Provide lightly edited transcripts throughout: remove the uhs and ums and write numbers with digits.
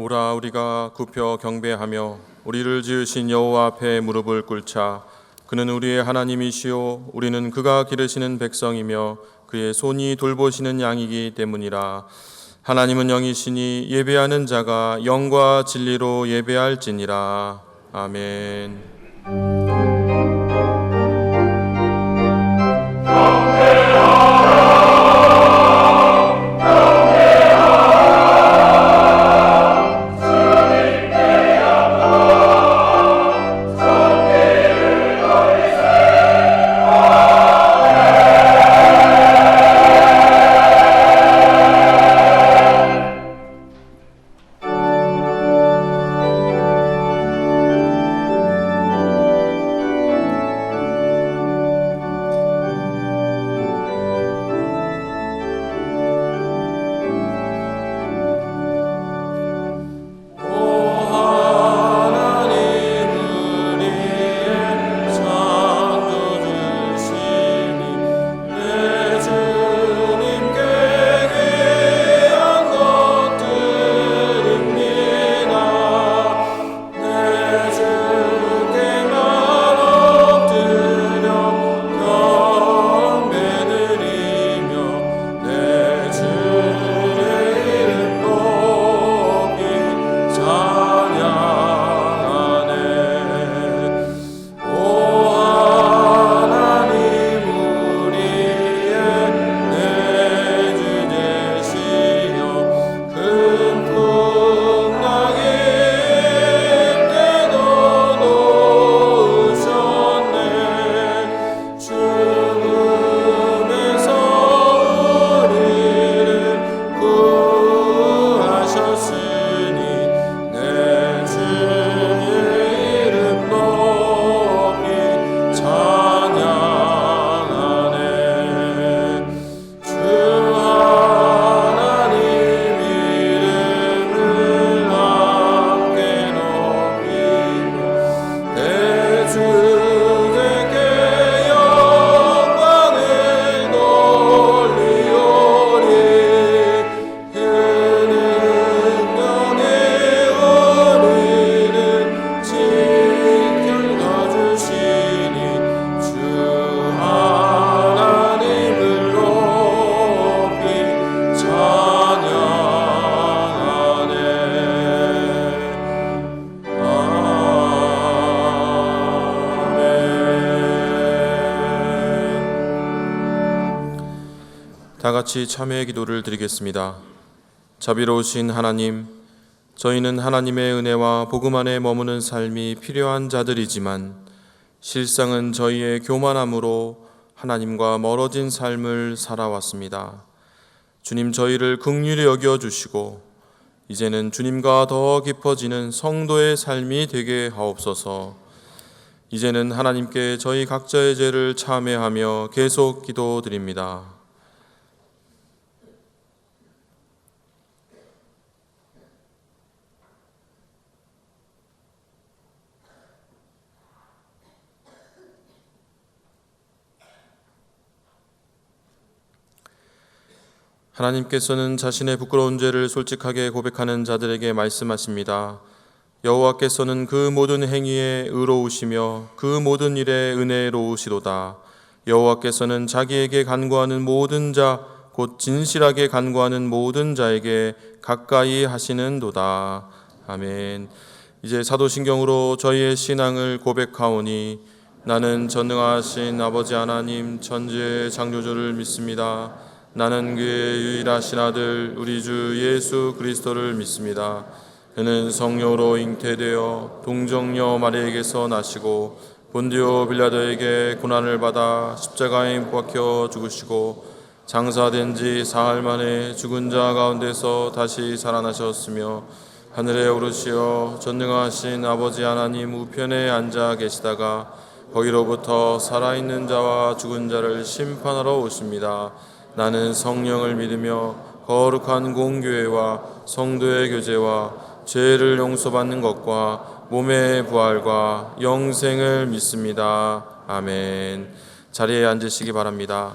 오라 우리가 굽혀 경배하며 우리를 지으신 여호와 앞에 무릎을 꿇자. 그는 우리의 하나님이시요 우리는 그가 기르시는 백성이며 그의 손이 돌보시는 양이기 때문이라. 하나님은 영이시니 예배하는 자가 영과 진리로 예배할지니라. 아멘. 다 같이 참회의 기도를 드리겠습니다. 자비로우신 하나님, 저희는 하나님의 은혜와 복음 안에 머무는 삶이 필요한 자들이지만 실상은 저희의 교만함으로 하나님과 멀어진 삶을 살아왔습니다. 주님, 저희를 긍휼히 여겨주시고 이제는 주님과 더 깊어지는 성도의 삶이 되게 하옵소서. 이제는 하나님께 저희 각자의 죄를 참회하며 계속 기도드립니다. 하나님께서는 자신의 부끄러운 죄를 솔직하게 고백하는 자들에게 말씀하십니다. 여호와께서는 그 모든 행위에 의로우시며 그 모든 일에 은혜로우시도다. 여호와께서는 자기에게 간구하는 모든 자, 곧 진실하게 간구하는 모든 자에게 가까이 하시는도다. 아멘. 이제 사도신경으로 저희의 신앙을 고백하오니 나는 전능하신 아버지 하나님 천지의 창조주를 믿습니다. 나는 그의 유일하신 아들 우리 주 예수 그리스도를 믿습니다. 그는 성령으로 잉태되어 동정녀 마리에게서 나시고 본디오 빌라도에게 고난을 받아 십자가에 못 박혀 죽으시고 장사된 지 사흘 만에 죽은 자 가운데서 다시 살아나셨으며 하늘에 오르시어 전능하신 아버지 하나님 우편에 앉아 계시다가 거기로부터 살아있는 자와 죽은 자를 심판하러 오십니다. 나는 성령을 믿으며 거룩한 공교회와 성도의 교제와 죄를 용서받는 것과 몸의 부활과 영생을 믿습니다. 아멘. 자리에 앉으시기 바랍니다.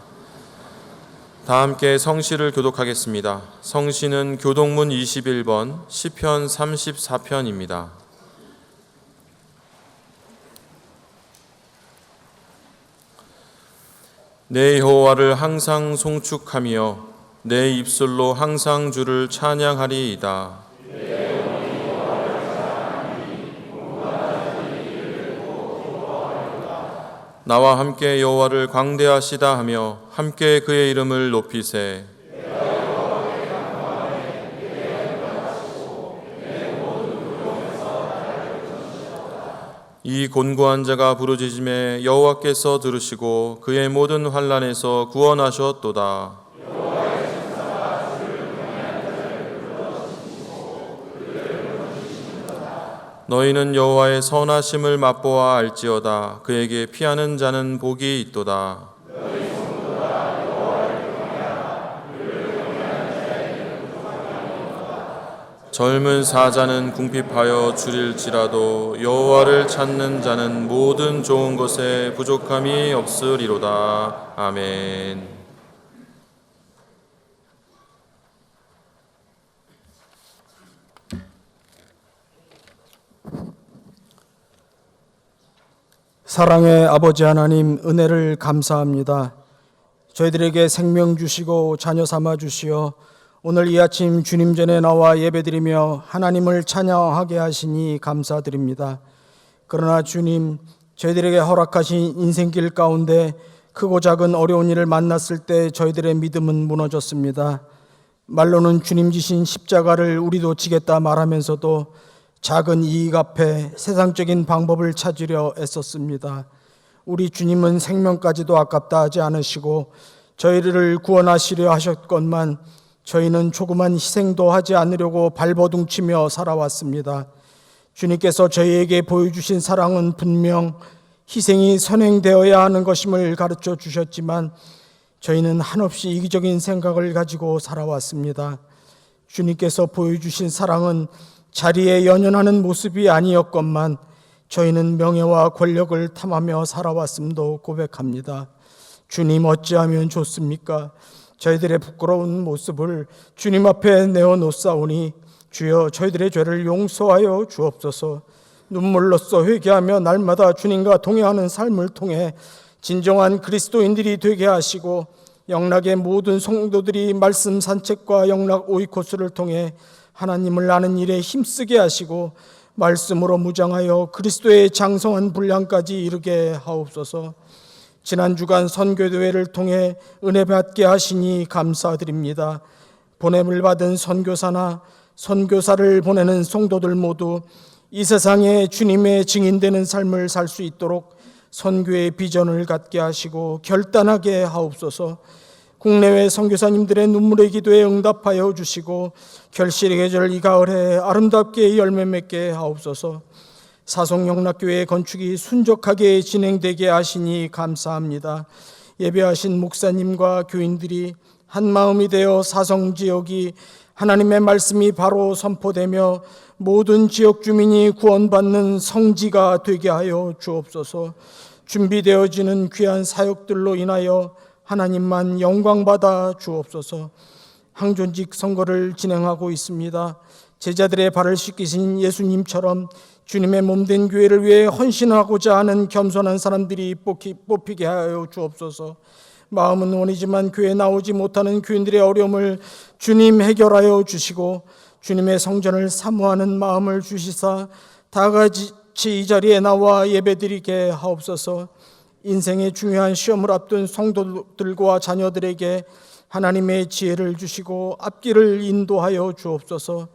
다 함께 성시를 교독하겠습니다. 성시는 교독문 21번, 시편 34편입니다. 내 여호와를 항상 송축하며 내 입술로 항상 주를 찬양하리이다. 나와 함께 여호와를 광대하시다 하며 함께 그의 이름을 높이세. 이 곤고한 자가 부르짖음에 여호와께서 들으시고 그의 모든 환난에서 구원하셨도다. 너희는 여호와의 선하심을 맛보아 알지어다. 그에게 피하는 자는 복이 있도다. 젊은 사자는 궁핍하여 줄일지라도 여호와를 찾는 자는 모든 좋은 것에 부족함이 없으리로다. 아멘. 사랑의 아버지 하나님, 은혜를 감사합니다. 저희들에게 생명 주시고 자녀 삼아 주시어 오늘 이 아침 주님 전에 나와 예배드리며 하나님을 찬양하게 하시니 감사드립니다. 그러나 주님, 저희들에게 허락하신 인생길 가운데 크고 작은 어려운 일을 만났을 때 저희들의 믿음은 무너졌습니다. 말로는 주님 지신 십자가를 우리도 지겠다 말하면서도 작은 이익 앞에 세상적인 방법을 찾으려 애썼습니다. 우리 주님은 생명까지도 아깝다 하지 않으시고 저희를 구원하시려 하셨건만 저희는 조그만 희생도 하지 않으려고 발버둥치며 살아왔습니다. 주님께서 저희에게 보여주신 사랑은 분명 희생이 선행되어야 하는 것임을 가르쳐 주셨지만 저희는 한없이 이기적인 생각을 가지고 살아왔습니다. 주님께서 보여주신 사랑은 자리에 연연하는 모습이 아니었건만 저희는 명예와 권력을 탐하며 살아왔음도 고백합니다. 주님, 어찌하면 좋습니까? 저희들의 부끄러운 모습을 주님 앞에 내어놓사오니 주여 저희들의 죄를 용서하여 주옵소서. 눈물로써 회개하며 날마다 주님과 동행하는 삶을 통해 진정한 그리스도인들이 되게 하시고 영락의 모든 성도들이 말씀 산책과 영락 오이코스를 통해 하나님을 아는 일에 힘쓰게 하시고 말씀으로 무장하여 그리스도의 장성한 분량까지 이르게 하옵소서. 지난 주간 선교대회를 통해 은혜 받게 하시니 감사드립니다. 보냄을 받은 선교사나 선교사를 보내는 성도들 모두 이 세상에 주님의 증인되는 삶을 살 수 있도록 선교의 비전을 갖게 하시고 결단하게 하옵소서. 국내외 선교사님들의 눈물의 기도에 응답하여 주시고 결실의 계절 이 가을에 아름답게 열매 맺게 하옵소서. 사송영락교회 건축이 순적하게 진행되게 하시니 감사합니다. 예배하신 목사님과 교인들이 한마음이 되어 사성지역이 하나님의 말씀이 바로 선포되며 모든 지역 주민이 구원받는 성지가 되게 하여 주옵소서. 준비되어지는 귀한 사역들로 인하여 하나님만 영광받아 주옵소서. 항존직 선거를 진행하고 있습니다. 제자들의 발을 씻기신 예수님처럼 주님의 몸된 교회를 위해 헌신하고자 하는 겸손한 사람들이 뽑히게 하여 주옵소서. 마음은 원이지만 교회에 나오지 못하는 교인들의 어려움을 주님 해결하여 주시고 주님의 성전을 사모하는 마음을 주시사 다 같이 이 자리에 나와 예배드리게 하옵소서. 인생의 중요한 시험을 앞둔 성도들과 자녀들에게 하나님의 지혜를 주시고 앞길을 인도하여 주옵소서.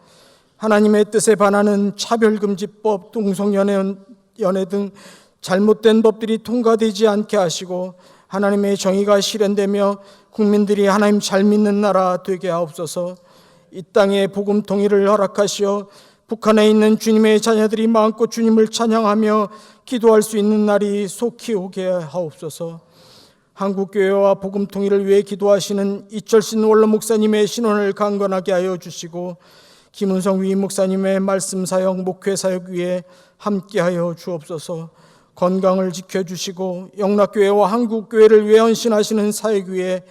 하나님의 뜻에 반하는 차별금지법, 동성연애 등 잘못된 법들이 통과되지 않게 하시고 하나님의 정의가 실현되며 국민들이 하나님 잘 믿는 나라 되게 하옵소서. 이 땅에 복음 통일을 허락하시어 북한에 있는 주님의 자녀들이 마음껏 주님을 찬양하며 기도할 수 있는 날이 속히 오게 하옵소서. 한국교회와 복음 통일을 위해 기도하시는 이철신 원로 목사님의 신원을 강건하게 하여 주시고 김은성 위임 목사님의 말씀 사역, 목회 사역 위에 함께하여 주옵소서. 건강을 지켜주시고 영락교회와 한국교회를 위해 헌신하시는 사역 위에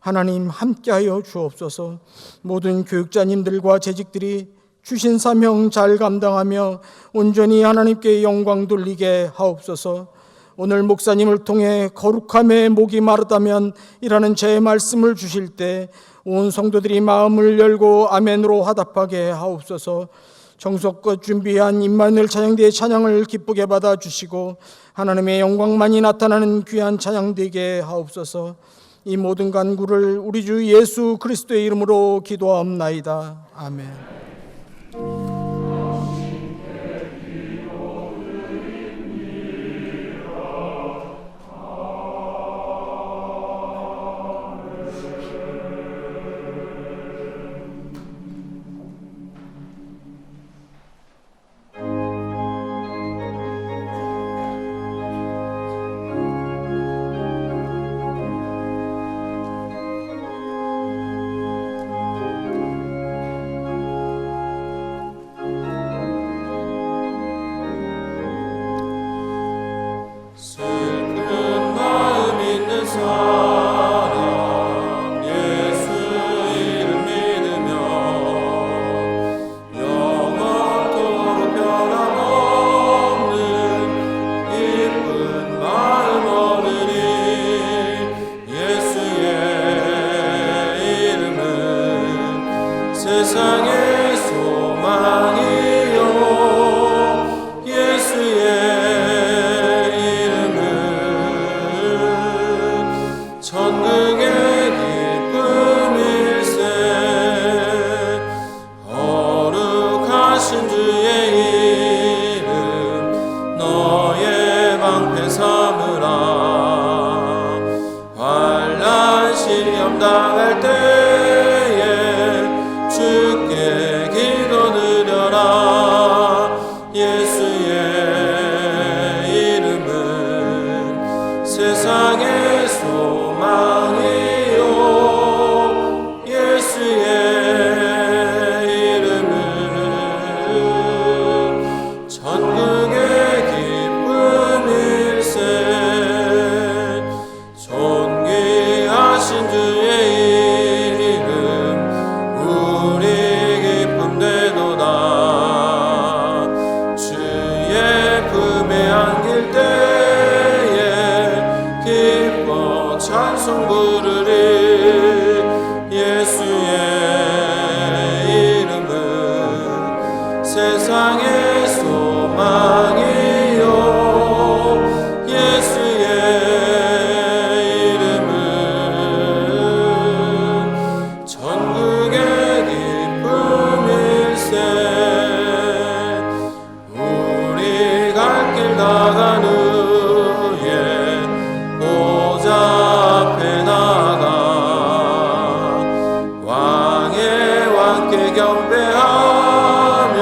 하나님 함께하여 주옵소서. 모든 교육자님들과 재직들이 주신 사명 잘 감당하며 온전히 하나님께 영광 돌리게 하옵소서. 오늘 목사님을 통해 거룩함에 목이 마르다면 이라는 제 말씀을 주실 때 온 성도들이 마음을 열고 아멘으로 화답하게 하옵소서. 정성껏 준비한 임마누엘 찬양대의 찬양을 기쁘게 받아주시고 하나님의 영광만이 나타나는 귀한 찬양 되게 하옵소서. 이 모든 간구를 우리 주 예수 그리스도의 이름으로 기도하옵나이다. 아멘. 세상의 소망이요 예수의 이름은 천국의 기쁨일세. 거룩하신 주의 이름 너의 방패 삼으라. 환난 시험 당할 때에 주께 기도드려라. 예수의 이름은 세상의 소망이요 예수의 이름은 천국의 기쁨일세. 존귀하신 주의 이름 우리 기쁨 되도다. 주의 품에 안길 때에 기뻐 찬송 부르리. 예수의 이름은 세상의 소망이요 예수의 이름은 천국의 기쁨일세. 우리 갈 길 나간 후에 보좌 앞에 나가 왕의 왕께 경배하며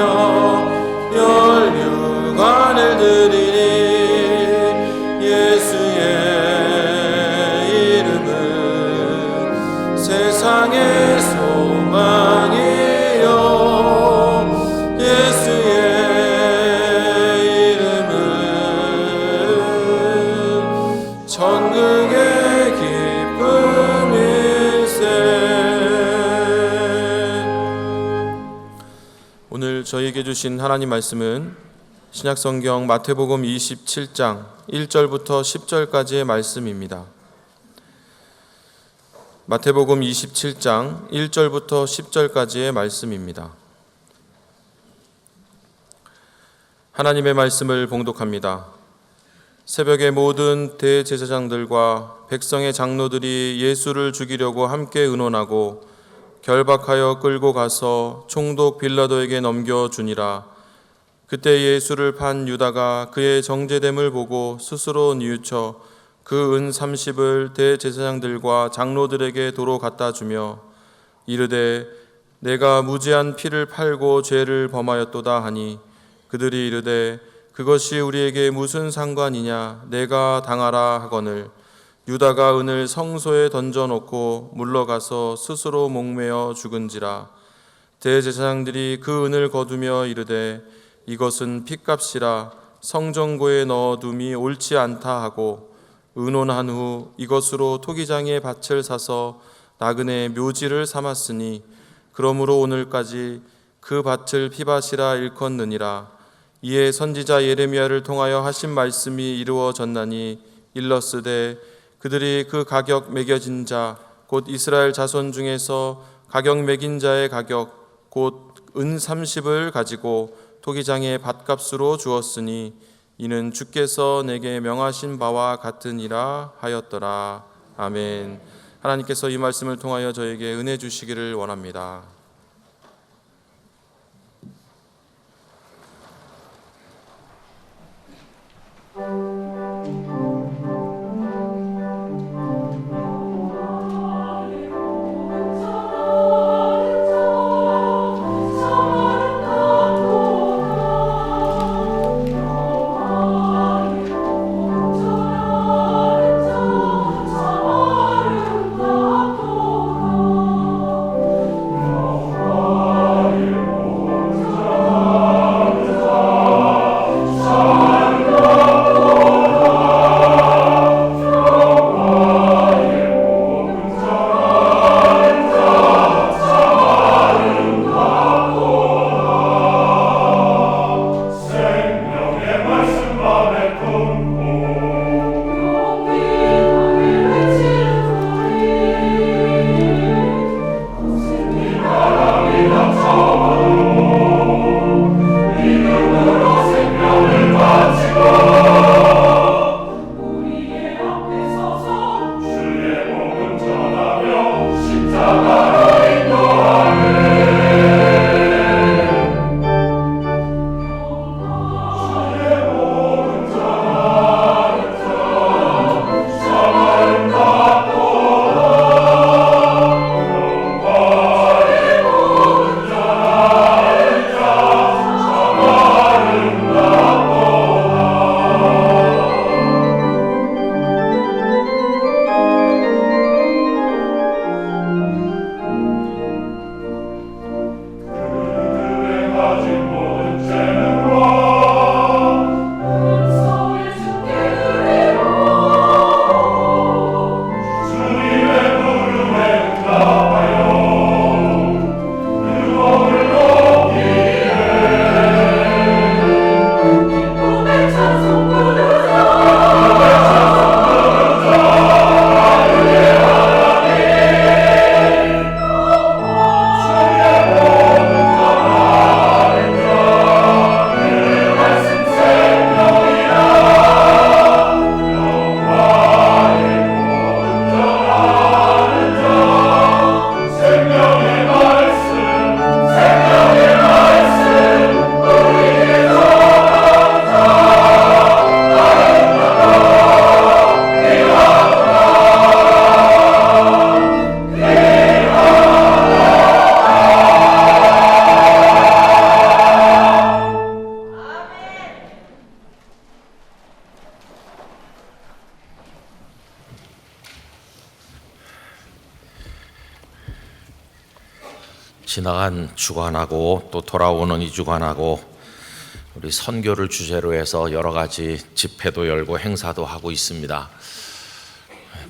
멸류관을 드리니. 예수의 이름은 세상의 소망이요 예수의 이름은 천국의 기쁨일세. 오늘 저희에게 주신 하나님 말씀은 신약성경 마태복음 27장 1절부터 10절까지의 말씀입니다. 마태복음 27장 1절부터 10절까지의 말씀입니다. 하나님의 말씀을 봉독합니다. 새벽에 모든 대제사장들과 백성의 장로들이 예수를 죽이려고 함께 의논하고 결박하여 끌고 가서 총독 빌라도에게 넘겨주니라. 그때 예수를 판 유다가 그의 정죄됨을 보고 스스로 뉘우쳐 그 은 30을 대제사장들과 장로들에게 도로 갖다 주며 이르되 내가 무지한 피를 팔고 죄를 범하였도다 하니 그들이 이르되 그것이 우리에게 무슨 상관이냐 내가 당하라 하거늘 유다가 은을 성소에 던져놓고 물러가서 스스로 목매어 죽은지라. 대제사장들이 그 은을 거두며 이르되 이것은 핏값이라 성전고에 넣어둠이 옳지 않다 하고 의논한 후 이것으로 토기장의 밭을 사서 나그네의 묘지를 삼았으니 그러므로 오늘까지 그 밭을 피밭이라 일컫느니라. 이에 선지자 예레미야를 통하여 하신 말씀이 이루어졌나니 일렀으되 그들이 그 가격 매겨진 자 곧 이스라엘 자손 중에서 가격 매긴 자의 가격 곧 은 30을 가지고 토기장의 밭값으로 주었으니 이는 주께서 내게 명하신 바와 같으니라 하였더라. 아멘. 하나님께서 이 말씀을 통하여 저에게 은혜 주시기를 원합니다. 지나간 주간하고 또 돌아오는 이 주간하고 우리 선교를 주제로 해서 여러 가지 집회도 열고 행사도 하고 있습니다.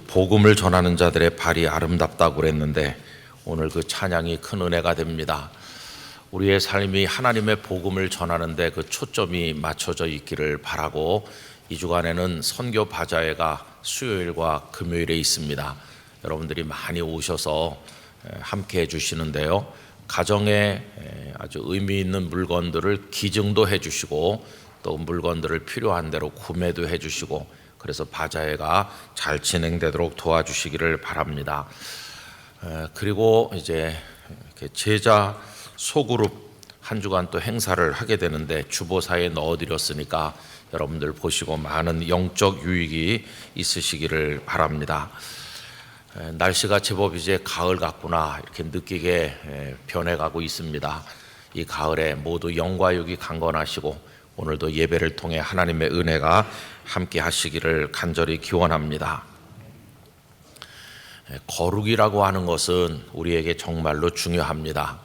복음을 전하는 자들의 발이 아름답다고 그랬는데 오늘 그 찬양이 큰 은혜가 됩니다. 우리의 삶이 하나님의 복음을 전하는데 그 초점이 맞춰져 있기를 바라고 이 주간에는 선교 바자회가 수요일과 금요일에 있습니다. 여러분들이 많이 오셔서 함께 해주시는데요. 가정에 아주 의미 있는 물건들을 기증도 해주시고 또 물건들을 필요한 대로 구매도 해주시고 그래서 바자회가 잘 진행되도록 도와주시기를 바랍니다. 그리고 이제 제자 소그룹 한 주간 또 행사를 하게 되는데 주보사에 넣어드렸으니까 여러분들 보시고 많은 영적 유익이 있으시기를 바랍니다. 날씨가 제법 이제 가을 같구나 이렇게 느끼게 변해가고 있습니다. 이 가을에 모두 영과 육이 강건하시고 오늘도 예배를 통해 하나님의 은혜가 함께 하시기를 간절히 기원합니다. 거룩이라고 하는 것은 우리에게 정말로 중요합니다.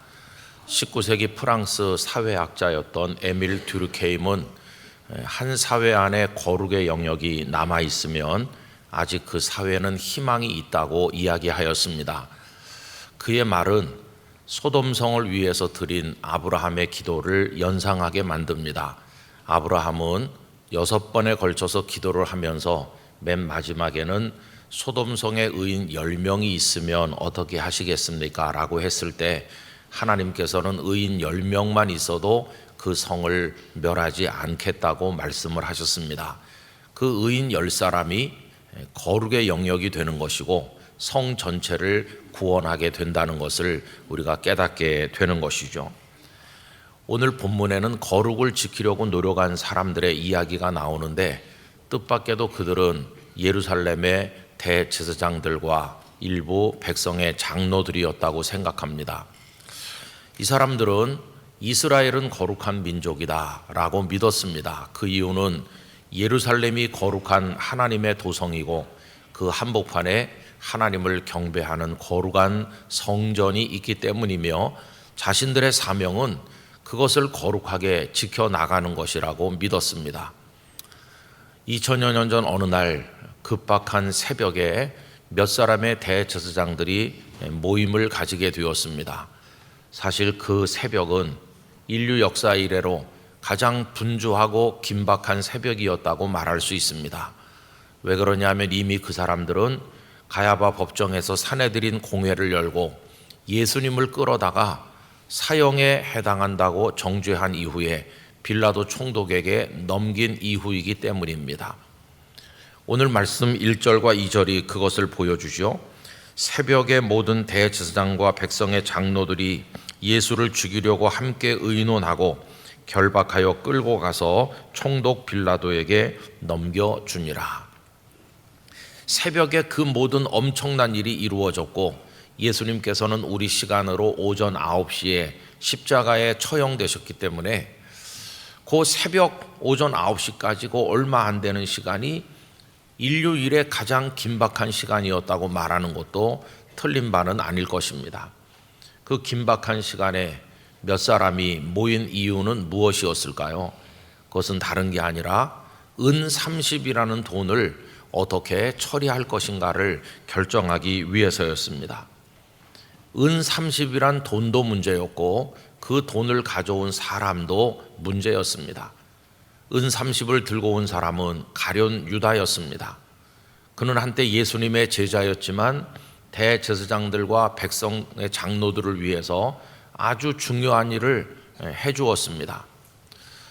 19세기 프랑스 사회학자였던 에밀 듀르케임은 한 사회 안에 거룩의 영역이 남아있으면 아직 그 사회는 희망이 있다고 이야기하였습니다. 그의 말은 소돔성을 위해서 드린 아브라함의 기도를 연상하게 만듭니다. 아브라함은 6번에 걸쳐서 기도를 하면서 맨 마지막에는 소돔성의 의인 10명이 있으면 어떻게 하시겠습니까? 라고 했을 때 하나님께서는 의인 10명만 있어도 그 성을 멸하지 않겠다고 말씀을 하셨습니다. 그 의인 10사람이 거룩의 영역이 되는 것이고 성 전체를 구원하게 된다는 것을 우리가 깨닫게 되는 것이죠. 오늘 본문에는 거룩을 지키려고 노력한 사람들의 이야기가 나오는데 뜻밖에도 그들은 예루살렘의 대제사장들과 일부 백성의 장로들이었다고 생각합니다. 이 사람들은 이스라엘은 거룩한 민족이다 라고 믿었습니다. 그 이유는 예루살렘이 거룩한 하나님의 도성이고 그 한복판에 하나님을 경배하는 거룩한 성전이 있기 때문이며 자신들의 사명은 그것을 거룩하게 지켜나가는 것이라고 믿었습니다. 2000여 년 전 어느 날 급박한 새벽에 몇 사람의 대제사장들이 모임을 가지게 되었습니다. 사실 그 새벽은 인류 역사 이래로 가장 분주하고 긴박한 새벽이었다고 말할 수 있습니다. 왜 그러냐면 이미 그 사람들은 가야바 법정에서 사내들인 공회를 열고 예수님을 끌어다가 사형에 해당한다고 정죄한 이후에 빌라도 총독에게 넘긴 이후이기 때문입니다. 오늘 말씀 1절과 2절이 그것을 보여주죠. 새벽에 모든 대제사장과 백성의 장로들이 예수를 죽이려고 함께 의논하고 결박하여 끌고 가서 총독 빌라도에게 넘겨주니라. 새벽에 그 모든 엄청난 일이 이루어졌고 예수님께서는 우리 시간으로 오전 9시에 십자가에 처형되셨기 때문에 그 새벽 오전 9시까지고 얼마 안 되는 시간이 인류 일의 가장 긴박한 시간이었다고 말하는 것도 틀린 바는 아닐 것입니다. 그 긴박한 시간에 몇 사람이 모인 이유는 무엇이었을까요? 그것은 다른 게 아니라 은 30이라는 돈을 어떻게 처리할 것인가를 결정하기 위해서였습니다. 은 30이란 돈도 문제였고 그 돈을 가져온 사람도 문제였습니다. 은 30을 들고 온 사람은 가룟 유다였습니다. 그는 한때 예수님의 제자였지만 대제사장들과 백성의 장로들을 위해서 아주 중요한 일을 해주었습니다.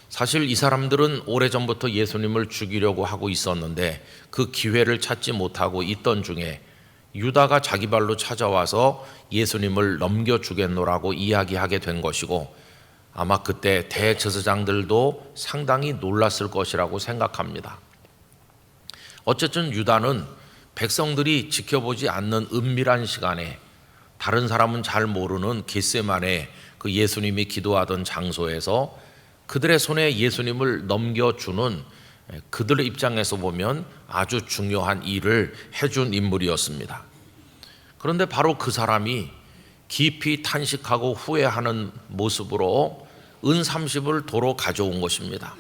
사실 이 사람들은 오래전부터 예수님을 죽이려고 하고 있었는데 그 기회를 찾지 못하고 있던 중에 유다가 자기 발로 찾아와서 예수님을 넘겨주겠노라고 이야기하게 된 것이고 아마 그때 대제사장들도 상당히 놀랐을 것이라고 생각합니다. 어쨌든 유다는 백성들이 지켜보지 않는 은밀한 시간에 다른 사람은 잘 모르는 겟세마네 그 예수님이 기도하던 장소에서 그들의 손에 예수님을 넘겨주는 그들의 입장에서 보면 아주 중요한 일을 해준 인물이었습니다. 그런데 바로 그 사람이 깊이 탄식하고 후회하는 모습으로 은 30을 도로 가져온 것입니다.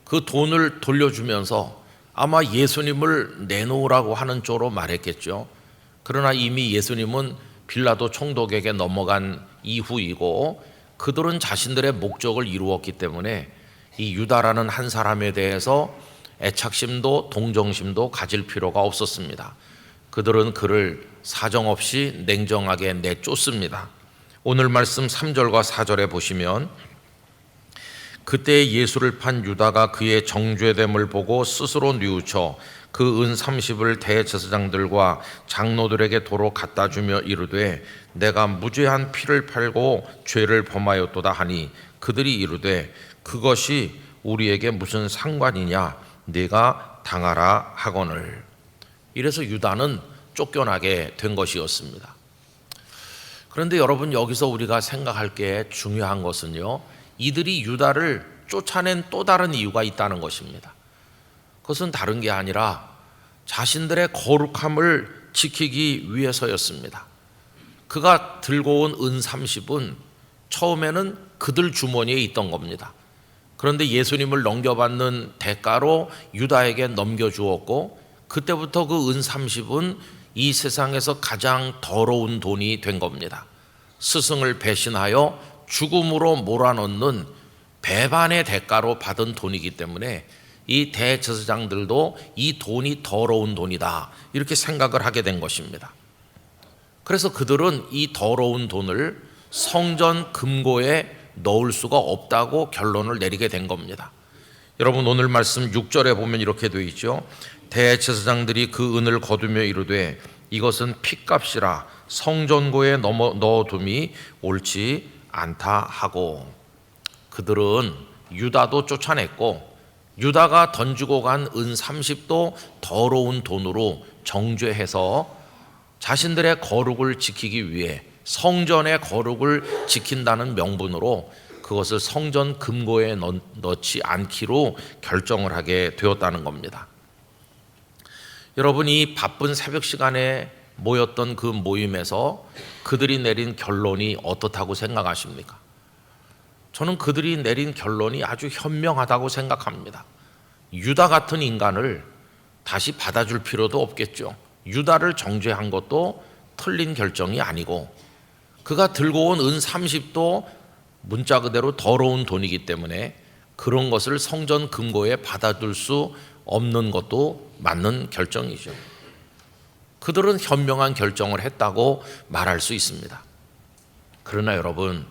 그 돈을 돌려주면서 아마 예수님을 내놓으라고 하는 쪽으로 말했겠죠. 그러나 이미 예수님은 빌라도 총독에게 넘어간 이후이고 그들은 자신들의 목적을 이루었기 때문에 이 유다라는 한 사람에 대해서 애착심도 동정심도 가질 필요가 없었습니다. 그들은 그를 사정없이 냉정하게 내쫓습니다. 오늘 말씀 3절과 4절에 보시면 그때 예수를 판 유다가 그의 정죄됨을 보고 스스로 뉘우쳐 그 은 30을 대제사장들과 장로들에게 도로 갖다 주며 이르되 내가 무죄한 피를 팔고 죄를 범하였도다 하니 그들이 이르되 그것이 우리에게 무슨 상관이냐 네가 당하라 하거늘. 이래서 유다는 쫓겨나게 된 것이었습니다. 그런데 여러분 여기서 우리가 생각할 게 중요한 것은요, 이들이 유다를 쫓아낸 또 다른 이유가 있다는 것입니다. 그것은 다른 게 아니라 자신들의 거룩함을 지키기 위해서였습니다. 그가 들고 온 은 30은 처음에는 그들 주머니에 있던 겁니다. 그런데 예수님을 넘겨받는 대가로 유다에게 넘겨주었고 그때부터 그 은 30은 이 세상에서 가장 더러운 돈이 된 겁니다. 스승을 배신하여 죽음으로 몰아넣는 배반의 대가로 받은 돈이기 때문에 이 대제사장들도 이 돈이 더러운 돈이다 이렇게 생각을 하게 된 것입니다. 그래서 그들은 이 더러운 돈을 성전 금고에 넣을 수가 없다고 결론을 내리게 된 겁니다. 여러분 오늘 말씀 6절에 보면 이렇게 되어 있죠. 대제사장들이 그 은을 거두며 이르되 이것은 핏값이라 성전고에 넣어둠이 옳지 않다 하고, 그들은 유다도 쫓아냈고 유다가 던지고 간 은 30도 더러운 돈으로 정죄해서 자신들의 거룩을 지키기 위해 성전의 거룩을 지킨다는 명분으로 그것을 성전 금고에 넣지 않기로 결정을 하게 되었다는 겁니다. 여러분, 이 바쁜 새벽 시간에 모였던 그 모임에서 그들이 내린 결론이 어떻다고 생각하십니까? 저는 그들이 내린 결론이 아주 현명하다고 생각합니다. 유다 같은 인간을 다시 받아줄 필요도 없겠죠. 유다를 정죄한 것도 틀린 결정이 아니고 그가 들고 온 은 30도 문자 그대로 더러운 돈이기 때문에 그런 것을 성전 금고에 받아둘 수 없는 것도 맞는 결정이죠. 그들은 현명한 결정을 했다고 말할 수 있습니다. 그러나 여러분,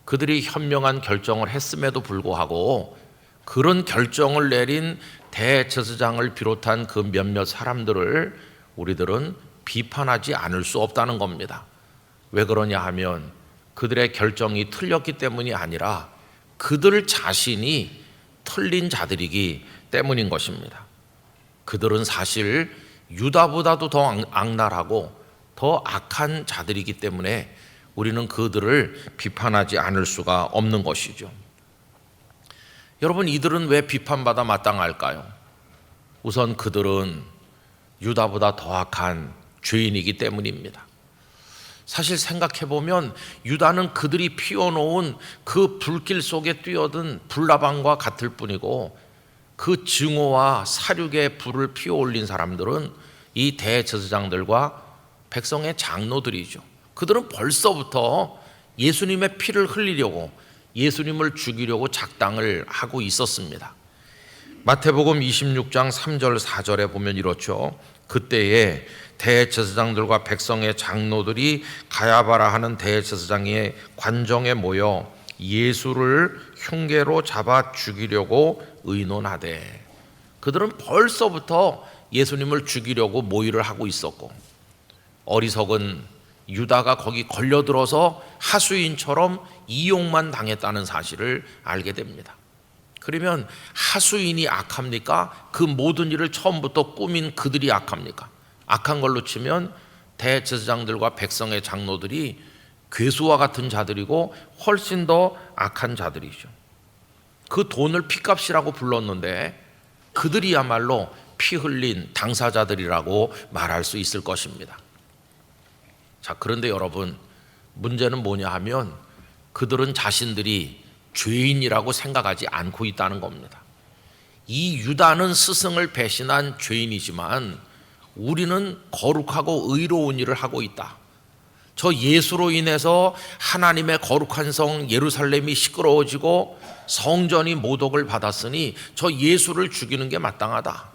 그들이 현명한 결정을 했음에도 불구하고 그런 결정을 내린 대제사장을 비롯한 그 몇몇 사람들을 우리들은 비판하지 않을 수 없다는 겁니다. 왜 그러냐 하면 그들의 결정이 틀렸기 때문이 아니라 그들 자신이 틀린 자들이기 때문인 것입니다. 그들은 사실 유다보다도 더 악랄하고 더 악한 자들이기 때문에 우리는 그들을 비판하지 않을 수가 없는 것이죠. 여러분, 이들은 왜 비판받아 마땅할까요? 우선 그들은 유다보다 더 악한 죄인이기 때문입니다. 사실 생각해보면 유다는 그들이 피워놓은 그 불길 속에 뛰어든 불나방과 같을 뿐이고 그 증오와 사륙의 불을 피워올린 사람들은 이 대제사장들과 백성의 장로들이죠. 그들은 벌써부터 예수님의 피를 흘리려고, 예수님을 죽이려고 작당을 하고 있었습니다. 마태복음 26장 3절 4절에 보면 이렇죠. 그때에 대제사장들과 백성의 장로들이 가야바라 하는 대제사장의 관정에 모여 예수를 흉계로 잡아 죽이려고 의논하되, 그들은 벌써부터 예수님을 죽이려고 모의를 하고 있었고, 어리석은 유다가 거기 걸려들어서 하수인처럼 이용만 당했다는 사실을 알게 됩니다. 그러면 하수인이 악합니까? 그 모든 일을 처음부터 꾸민 그들이 악합니까? 악한 걸로 치면 대제사장들과 백성의 장로들이 괴수와 같은 자들이고 훨씬 더 악한 자들이죠. 그 돈을 핏값이라고 불렀는데 그들이야말로 피 흘린 당사자들이라고 말할 수 있을 것입니다. 자, 그런데 여러분, 문제는 뭐냐 하면 그들은 자신들이 죄인이라고 생각하지 않고 있다는 겁니다. 이 유다는 스승을 배신한 죄인이지만 우리는 거룩하고 의로운 일을 하고 있다. 저 예수로 인해서 하나님의 거룩한 성 예루살렘이 시끄러워지고 성전이 모독을 받았으니 저 예수를 죽이는 게 마땅하다.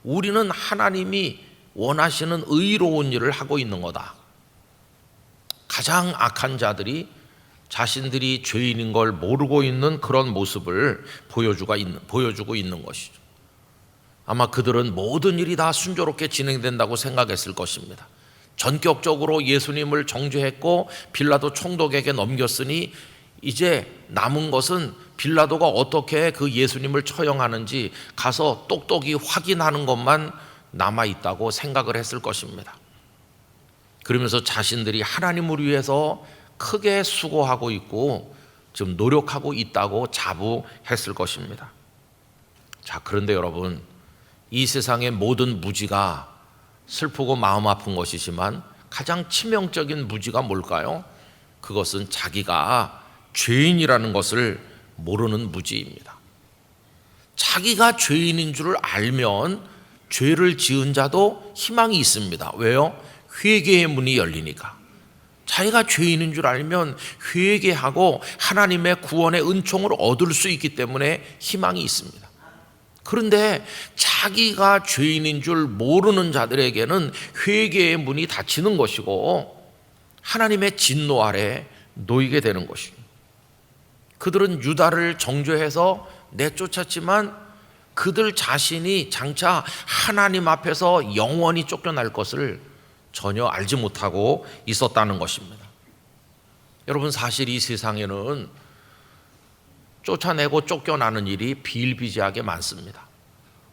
우리는 하나님이 원하시는 의로운 일을 하고 있는 거다. 가장 악한 자들이 자신들이 죄인인 걸 모르고 있는 그런 모습을 보여주고 있는 것이죠. 아마 그들은 모든 일이 다 순조롭게 진행된다고 생각했을 것입니다. 전격적으로 예수님을 정죄했고 빌라도 총독에게 넘겼으니 이제 남은 것은 빌라도가 어떻게 그 예수님을 처형하는지 가서 똑똑히 확인하는 것만 남아있다고 생각을 했을 것입니다. 그러면서 자신들이 하나님을 위해서 크게 수고하고 있고 지금 노력하고 있다고 자부했을 것입니다. 자, 그런데 여러분, 이 세상의 모든 무지가 슬프고 마음 아픈 것이지만 가장 치명적인 무지가 뭘까요? 그것은 자기가 죄인이라는 것을 모르는 무지입니다. 자기가 죄인인 줄을 알면 죄를 지은 자도 희망이 있습니다. 왜요? 회개의 문이 열리니까. 자기가 죄인인 줄 알면 회개하고 하나님의 구원의 은총을 얻을 수 있기 때문에 희망이 있습니다. 그런데 자기가 죄인인 줄 모르는 자들에게는 회개의 문이 닫히는 것이고 하나님의 진노 아래 놓이게 되는 것입니다. 그들은 유다를 정죄해서 내쫓았지만 그들 자신이 장차 하나님 앞에서 영원히 쫓겨날 것을 전혀 알지 못하고 있었다는 것입니다. 여러분, 사실 이 세상에는 쫓아내고 쫓겨나는 일이 비일비재하게 많습니다.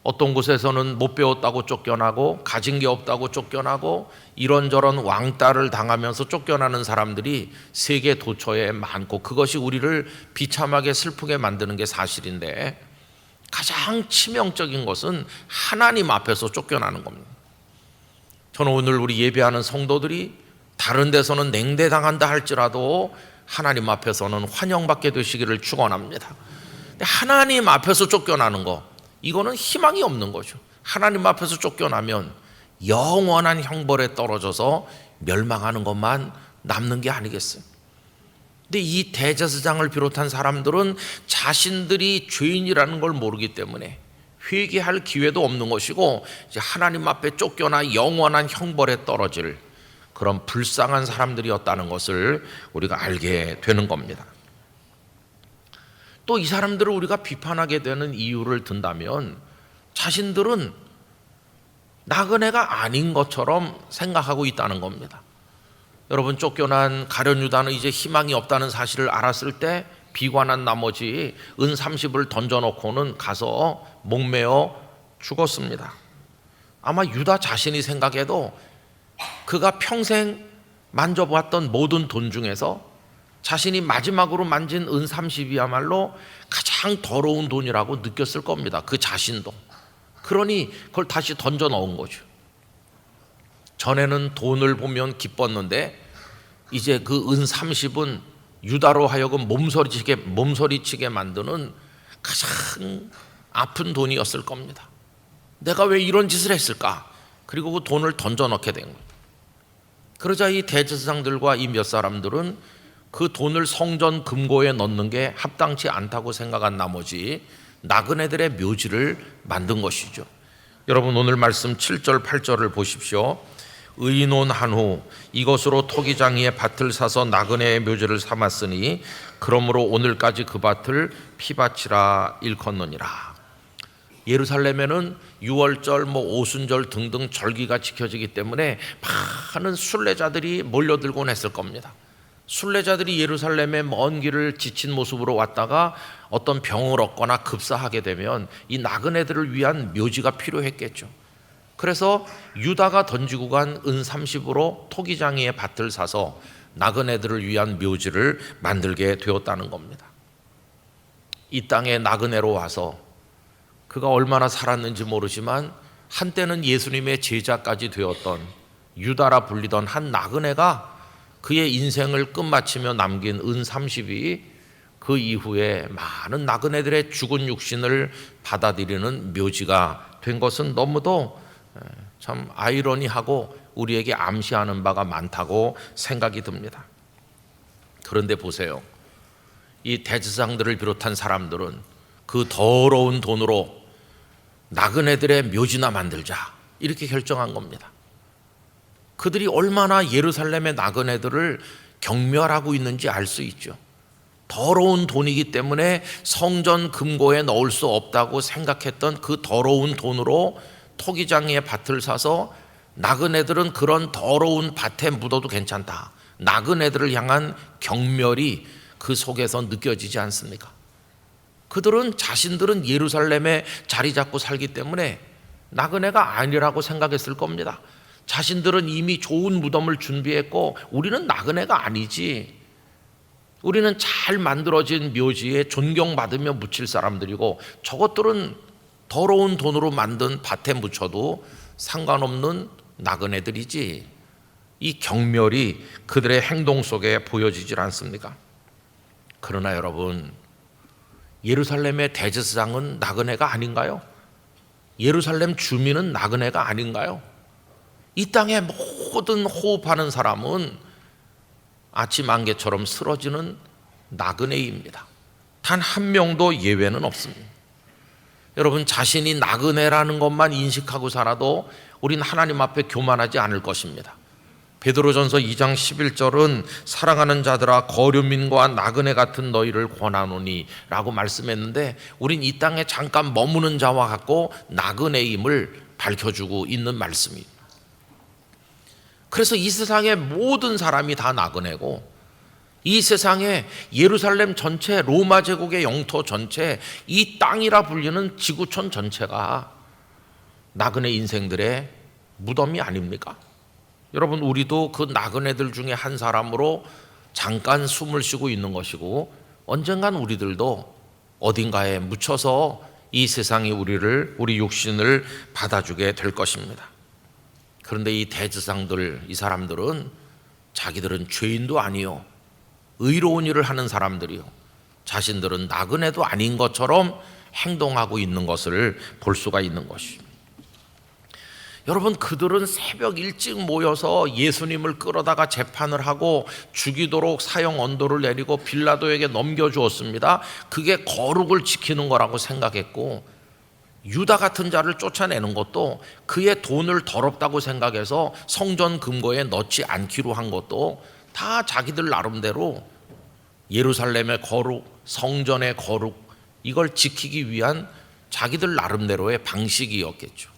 어떤 곳에서는 못 배웠다고 쫓겨나고 가진 게 없다고 쫓겨나고 이런저런 왕따를 당하면서 쫓겨나는 사람들이 세계 도처에 많고 그것이 우리를 비참하게 슬프게 만드는 게 사실인데 가장 치명적인 것은 하나님 앞에서 쫓겨나는 겁니다. 저는 오늘 우리 예배하는 성도들이 다른 데서는 냉대당한다 할지라도 하나님 앞에서는 환영받게 되시기를 축원합니다. 근데 하나님 앞에서 쫓겨나는 거, 이거는 희망이 없는 거죠. 하나님 앞에서 쫓겨나면 영원한 형벌에 떨어져서 멸망하는 것만 남는 게 아니겠어요? 근데 이 대제사장을 비롯한 사람들은 자신들이 죄인이라는 걸 모르기 때문에 회개할 기회도 없는 것이고 이제 하나님 앞에 쫓겨나 영원한 형벌에 떨어질 그런 불쌍한 사람들이었다는 것을 우리가 알게 되는 겁니다. 또 이 사람들을 우리가 비판하게 되는 이유를 든다면 자신들은 나그네가 아닌 것처럼 생각하고 있다는 겁니다. 여러분, 쫓겨난 가룟 유다는 이제 희망이 없다는 사실을 알았을 때 비관한 나머지 은 30을 던져놓고는 가서 목매어 죽었습니다. 아마 유다 자신이 생각해도 그가 평생 만져보았던 모든 돈 중에서 자신이 마지막으로 만진 은 30이야말로 가장 더러운 돈이라고 느꼈을 겁니다. 그 자신도. 그러니 그걸 다시 던져 넣은 거죠. 전에는 돈을 보면 기뻤는데 이제 그 은 30은 유다로 하여금 몸서리치게 만드는 가장 아픈 돈이었을 겁니다. 내가 왜 이런 짓을 했을까? 그리고 그 돈을 던져 넣게 된 거예요. 그러자 이 대제사장들과 이 몇 사람들은 그 돈을 성전 금고에 넣는 게 합당치 않다고 생각한 나머지 나그네들의 묘지를 만든 것이죠. 여러분, 오늘 말씀 7절 8절을 보십시오. 의논한 후 이것으로 토기장이의 밭을 사서 나그네의 묘지를 삼았으니 그러므로 오늘까지 그 밭을 피밭이라 일컫느니라. 예루살렘에는 유월절, 오순절 등등 절기가 지켜지기 때문에 많은 순례자들이 몰려들곤 했을 겁니다. 순례자들이 예루살렘의 먼 길을 지친 모습으로 왔다가 어떤 병을 얻거나 급사하게 되면 이 나그네들을 위한 묘지가 필요했겠죠. 그래서 유다가 던지고 간 은 30으로 토기장이의 밭을 사서 나그네들을 위한 묘지를 만들게 되었다는 겁니다. 이 땅에 나그네로 와서 그가 얼마나 살았는지 모르지만 한때는 예수님의 제자까지 되었던 유다라 불리던 한 나그네가 그의 인생을 끝마치며 남긴 은 30이 그 이후에 많은 나그네들의 죽은 육신을 받아들이는 묘지가 된 것은 너무도 참 아이러니하고 우리에게 암시하는 바가 많다고 생각이 듭니다. 그런데 보세요. 이 대제사장들을 비롯한 사람들은 그 더러운 돈으로 나그네들의 묘지나 만들자 이렇게 결정한 겁니다. 그들이 얼마나 예루살렘의 나그네들을 경멸하고 있는지 알 수 있죠. 더러운 돈이기 때문에 성전 금고에 넣을 수 없다고 생각했던 그 더러운 돈으로 토기장이의 밭을 사서 나그네들은 그런 더러운 밭에 묻어도 괜찮다. 나그네들을 향한 경멸이 그 속에서 느껴지지 않습니까? 그들은 자신들은 예루살렘에 자리 잡고 살기 때문에 나그네가 아니라고 생각했을 겁니다. 자신들은 이미 좋은 무덤을 준비했고 우리는 나그네가 아니지. 우리는 잘 만들어진 묘지에 존경받으며 묻힐 사람들이고 저것들은 더러운 돈으로 만든 밭에 묻혀도 상관없는 나그네들이지. 이 경멸이 그들의 행동 속에 보여지질 않습니까? 그러나 여러분, 예루살렘의 대제사장은 나그네가 아닌가요? 예루살렘 주민은 나그네가 아닌가요? 이 땅의 모든 호흡하는 사람은 아침 안개처럼 쓰러지는 나그네입니다. 단 한 명도 예외는 없습니다. 여러분, 자신이 나그네라는 것만 인식하고 살아도 우린 하나님 앞에 교만하지 않을 것입니다. 베드로전서 2장 11절은 사랑하는 자들아 거류민과 나그네 같은 너희를 권하노니 라고 말씀했는데, 우린 이 땅에 잠깐 머무는 자와 같고 나그네임을 밝혀주고 있는 말씀입니다. 그래서 이 세상의 모든 사람이 다 나그네고, 이 세상에 예루살렘 전체, 로마 제국의 영토 전체, 이 땅이라 불리는 지구촌 전체가 나그네 인생들의 무덤이 아닙니까? 여러분, 우리도 그 나그네들 중에 한 사람으로 잠깐 숨을 쉬고 있는 것이고, 언젠간 우리들도 어딘가에 묻혀서 이 세상이 우리 육신을 받아주게 될 것입니다. 그런데 이 대지상들, 이 사람들은 자기들은 죄인도 아니요 의로운 일을 하는 사람들이요, 자신들은 나그네도 아닌 것처럼 행동하고 있는 것을 볼 수가 있는 것입니다. 여러분, 그들은 새벽 일찍 모여서 예수님을 끌어다가 재판을 하고 죽이도록 사형 언도를 내리고 빌라도에게 넘겨주었습니다. 그게 거룩을 지키는 거라고 생각했고, 유다 같은 자를 쫓아내는 것도 그의 돈을 더럽다고 생각해서 성전 금고에 넣지 않기로 한 것도 다 자기들 나름대로 예루살렘의 거룩, 성전의 거룩, 이걸 지키기 위한 자기들 나름대로의 방식이었겠죠.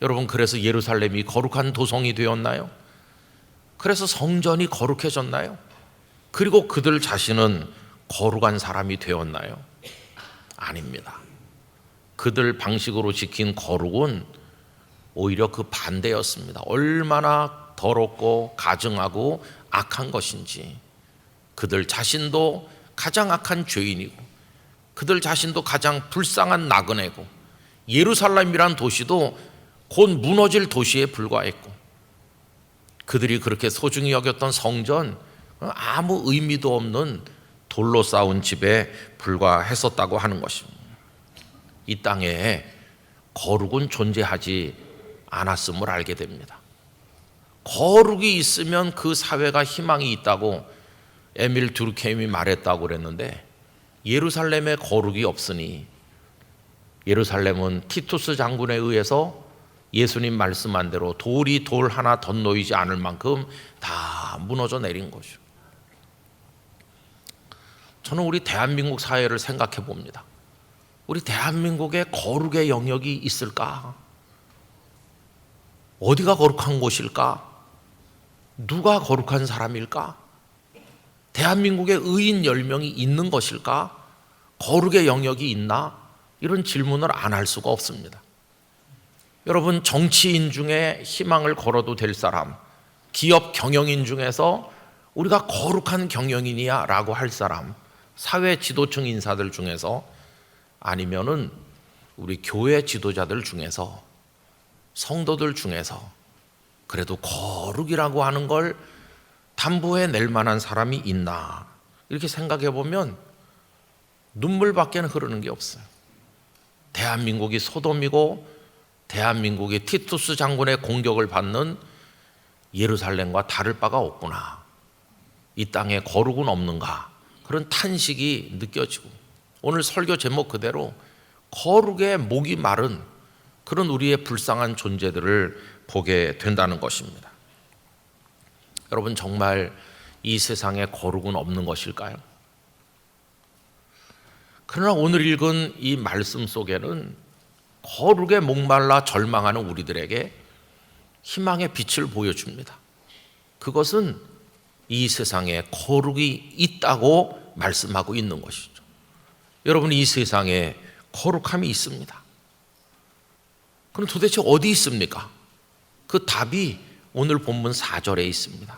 여러분, 그래서 예루살렘이 거룩한 도성이 되었나요? 그래서 성전이 거룩해졌나요? 그리고 그들 자신은 거룩한 사람이 되었나요? 아닙니다. 그들 방식으로 지킨 거룩은 오히려 그 반대였습니다. 얼마나 더럽고 가증하고 악한 것인지, 그들 자신도 가장 악한 죄인이고, 그들 자신도 가장 불쌍한 나그네고, 예루살렘이란 도시도 곧 무너질 도시에 불과했고, 그들이 그렇게 소중히 여겼던 성전, 아무 의미도 없는 돌로 쌓은 집에 불과했었다고 하는 것입니다. 이 땅에 거룩은 존재하지 않았음을 알게 됩니다. 거룩이 있으면 그 사회가 희망이 있다고 에밀 두르케임이 말했다고 그랬는데, 예루살렘에 거룩이 없으니 예루살렘은 티투스 장군에 의해서 예수님 말씀한 대로 돌이 돌 하나 덧놓이지 않을 만큼 다 무너져 내린 거죠. 저는 우리 대한민국 사회를 생각해 봅니다. 우리 대한민국에 거룩의 영역이 있을까? 어디가 거룩한 곳일까? 누가 거룩한 사람일까? 대한민국에 의인 10명이 있는 것일까? 거룩의 영역이 있나? 이런 질문을 안 할 수가 없습니다. 여러분, 정치인 중에 희망을 걸어도 될 사람, 기업 경영인 중에서 우리가 거룩한 경영인이야 라고 할 사람, 사회 지도층 인사들 중에서, 아니면은 우리 교회 지도자들 중에서, 성도들 중에서 그래도 거룩이라고 하는 걸 담보해 낼 만한 사람이 있나, 이렇게 생각해 보면 눈물밖에 흐르는 게 없어요. 대한민국이 소돔이고 대한민국이 티투스 장군의 공격을 받는 예루살렘과 다를 바가 없구나, 이 땅에 거룩은 없는가, 그런 탄식이 느껴지고, 오늘 설교 제목 그대로 거룩의 목이 마른 그런 우리의 불쌍한 존재들을 보게 된다는 것입니다. 여러분, 정말 이 세상에 거룩은 없는 것일까요? 그러나 오늘 읽은 이 말씀 속에는 거룩에 목말라 절망하는 우리들에게 희망의 빛을 보여줍니다. 그것은 이 세상에 거룩이 있다고 말씀하고 있는 것이죠. 여러분, 이 세상에 거룩함이 있습니다. 그럼 도대체 어디 있습니까? 그 답이 오늘 본문 4절에 있습니다.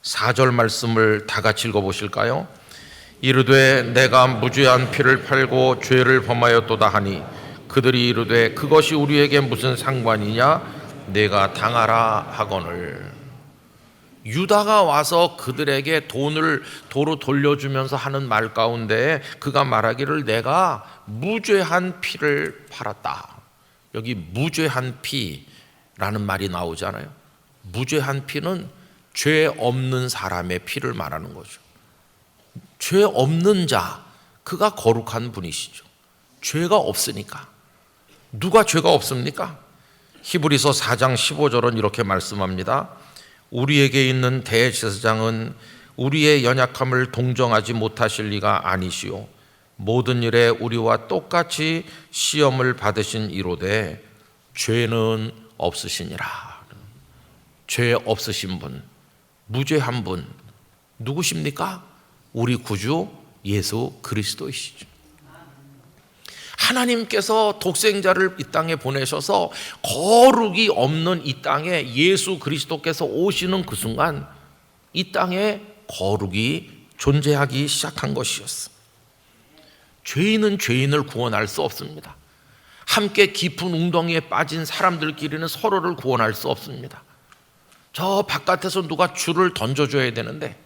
4절 말씀을 다 같이 읽어보실까요? 이르되 내가 무죄한 피를 팔고 죄를 범하였도다 하니 그들이 이르되 그것이 우리에게 무슨 상관이냐, 내가 당하라 하거늘. 유다가 와서 그들에게 돈을 도로 돌려주면서 하는 말 가운데 그가 말하기를 내가 무죄한 피를 팔았다. 여기 무죄한 피, 라는 말이 나오잖아요. 무죄한 피는 죄 없는 사람의 피를 말하는 거죠. 죄 없는 자, 그가 거룩한 분이시죠. 죄가 없으니까. 누가 죄가 없습니까? 히브리서 4장 15절은 이렇게 말씀합니다. 우리에게 있는 대제사장은 우리의 연약함을 동정하지 못하실 리가 아니시오. 모든 일에 우리와 똑같이 시험을 받으신 이로되 죄는 없으시니라. 죄 없으신 분, 무죄한 분 누구십니까? 우리 구주 예수 그리스도이시죠. 하나님께서 독생자를 이 땅에 보내셔서 거룩이 없는 이 땅에 예수 그리스도께서 오시는 그 순간 이 땅에 거룩이 존재하기 시작한 것이었어. 죄인은 죄인을 구원할 수 없습니다. 함께 깊은 웅덩이에 빠진 사람들끼리는 서로를 구원할 수 없습니다. 저 바깥에서 누가 줄을 던져줘야 되는데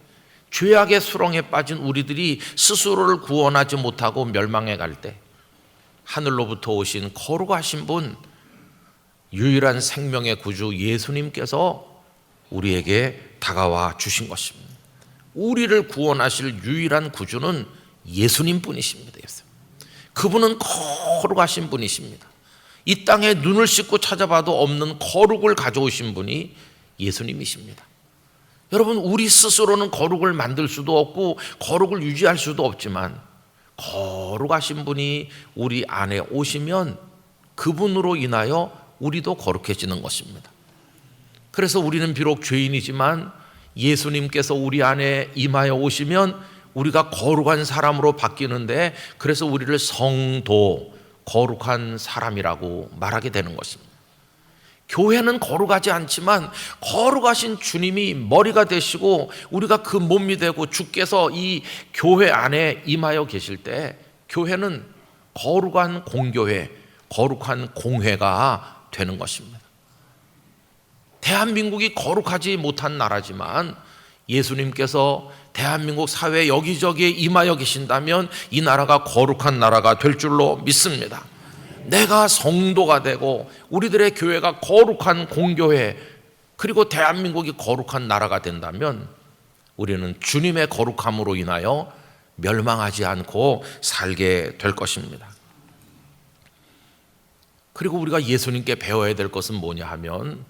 죄악의 수렁에 빠진 우리들이 스스로를 구원하지 못하고 멸망해 갈 때 하늘로부터 오신 거룩하신 분, 유일한 생명의 구주 예수님께서 우리에게 다가와 주신 것입니다. 우리를 구원하실 유일한 구주는 예수님 뿐이십니다. 그분은 거룩하신 분이십니다. 이 땅에 눈을 씻고 찾아봐도 없는 거룩을 가져오신 분이 예수님이십니다. 여러분, 우리 스스로는 거룩을 만들 수도 없고 거룩을 유지할 수도 없지만 거룩하신 분이 우리 안에 오시면 그분으로 인하여 우리도 거룩해지는 것입니다. 그래서 우리는 비록 죄인이지만 예수님께서 우리 안에 임하여 오시면 우리가 거룩한 사람으로 바뀌는데, 그래서 우리를 성도, 거룩한 사람이라고 말하게 되는 것입니다. 교회는 거룩하지 않지만 거룩하신 주님이 머리가 되시고 우리가 그 몸이 되고 주께서 이 교회 안에 임하여 계실 때 교회는 거룩한 공교회, 거룩한 공회가 되는 것입니다. 대한민국이 거룩하지 못한 나라지만 예수님께서 대한민국 사회 여기저기에 임하여 계신다면 이 나라가 거룩한 나라가 될 줄로 믿습니다. 내가 성도가 되고 우리들의 교회가 거룩한 공교회, 그리고 대한민국이 거룩한 나라가 된다면 우리는 주님의 거룩함으로 인하여 멸망하지 않고 살게 될 것입니다. 그리고 우리가 예수님께 배워야 될 것은 뭐냐 하면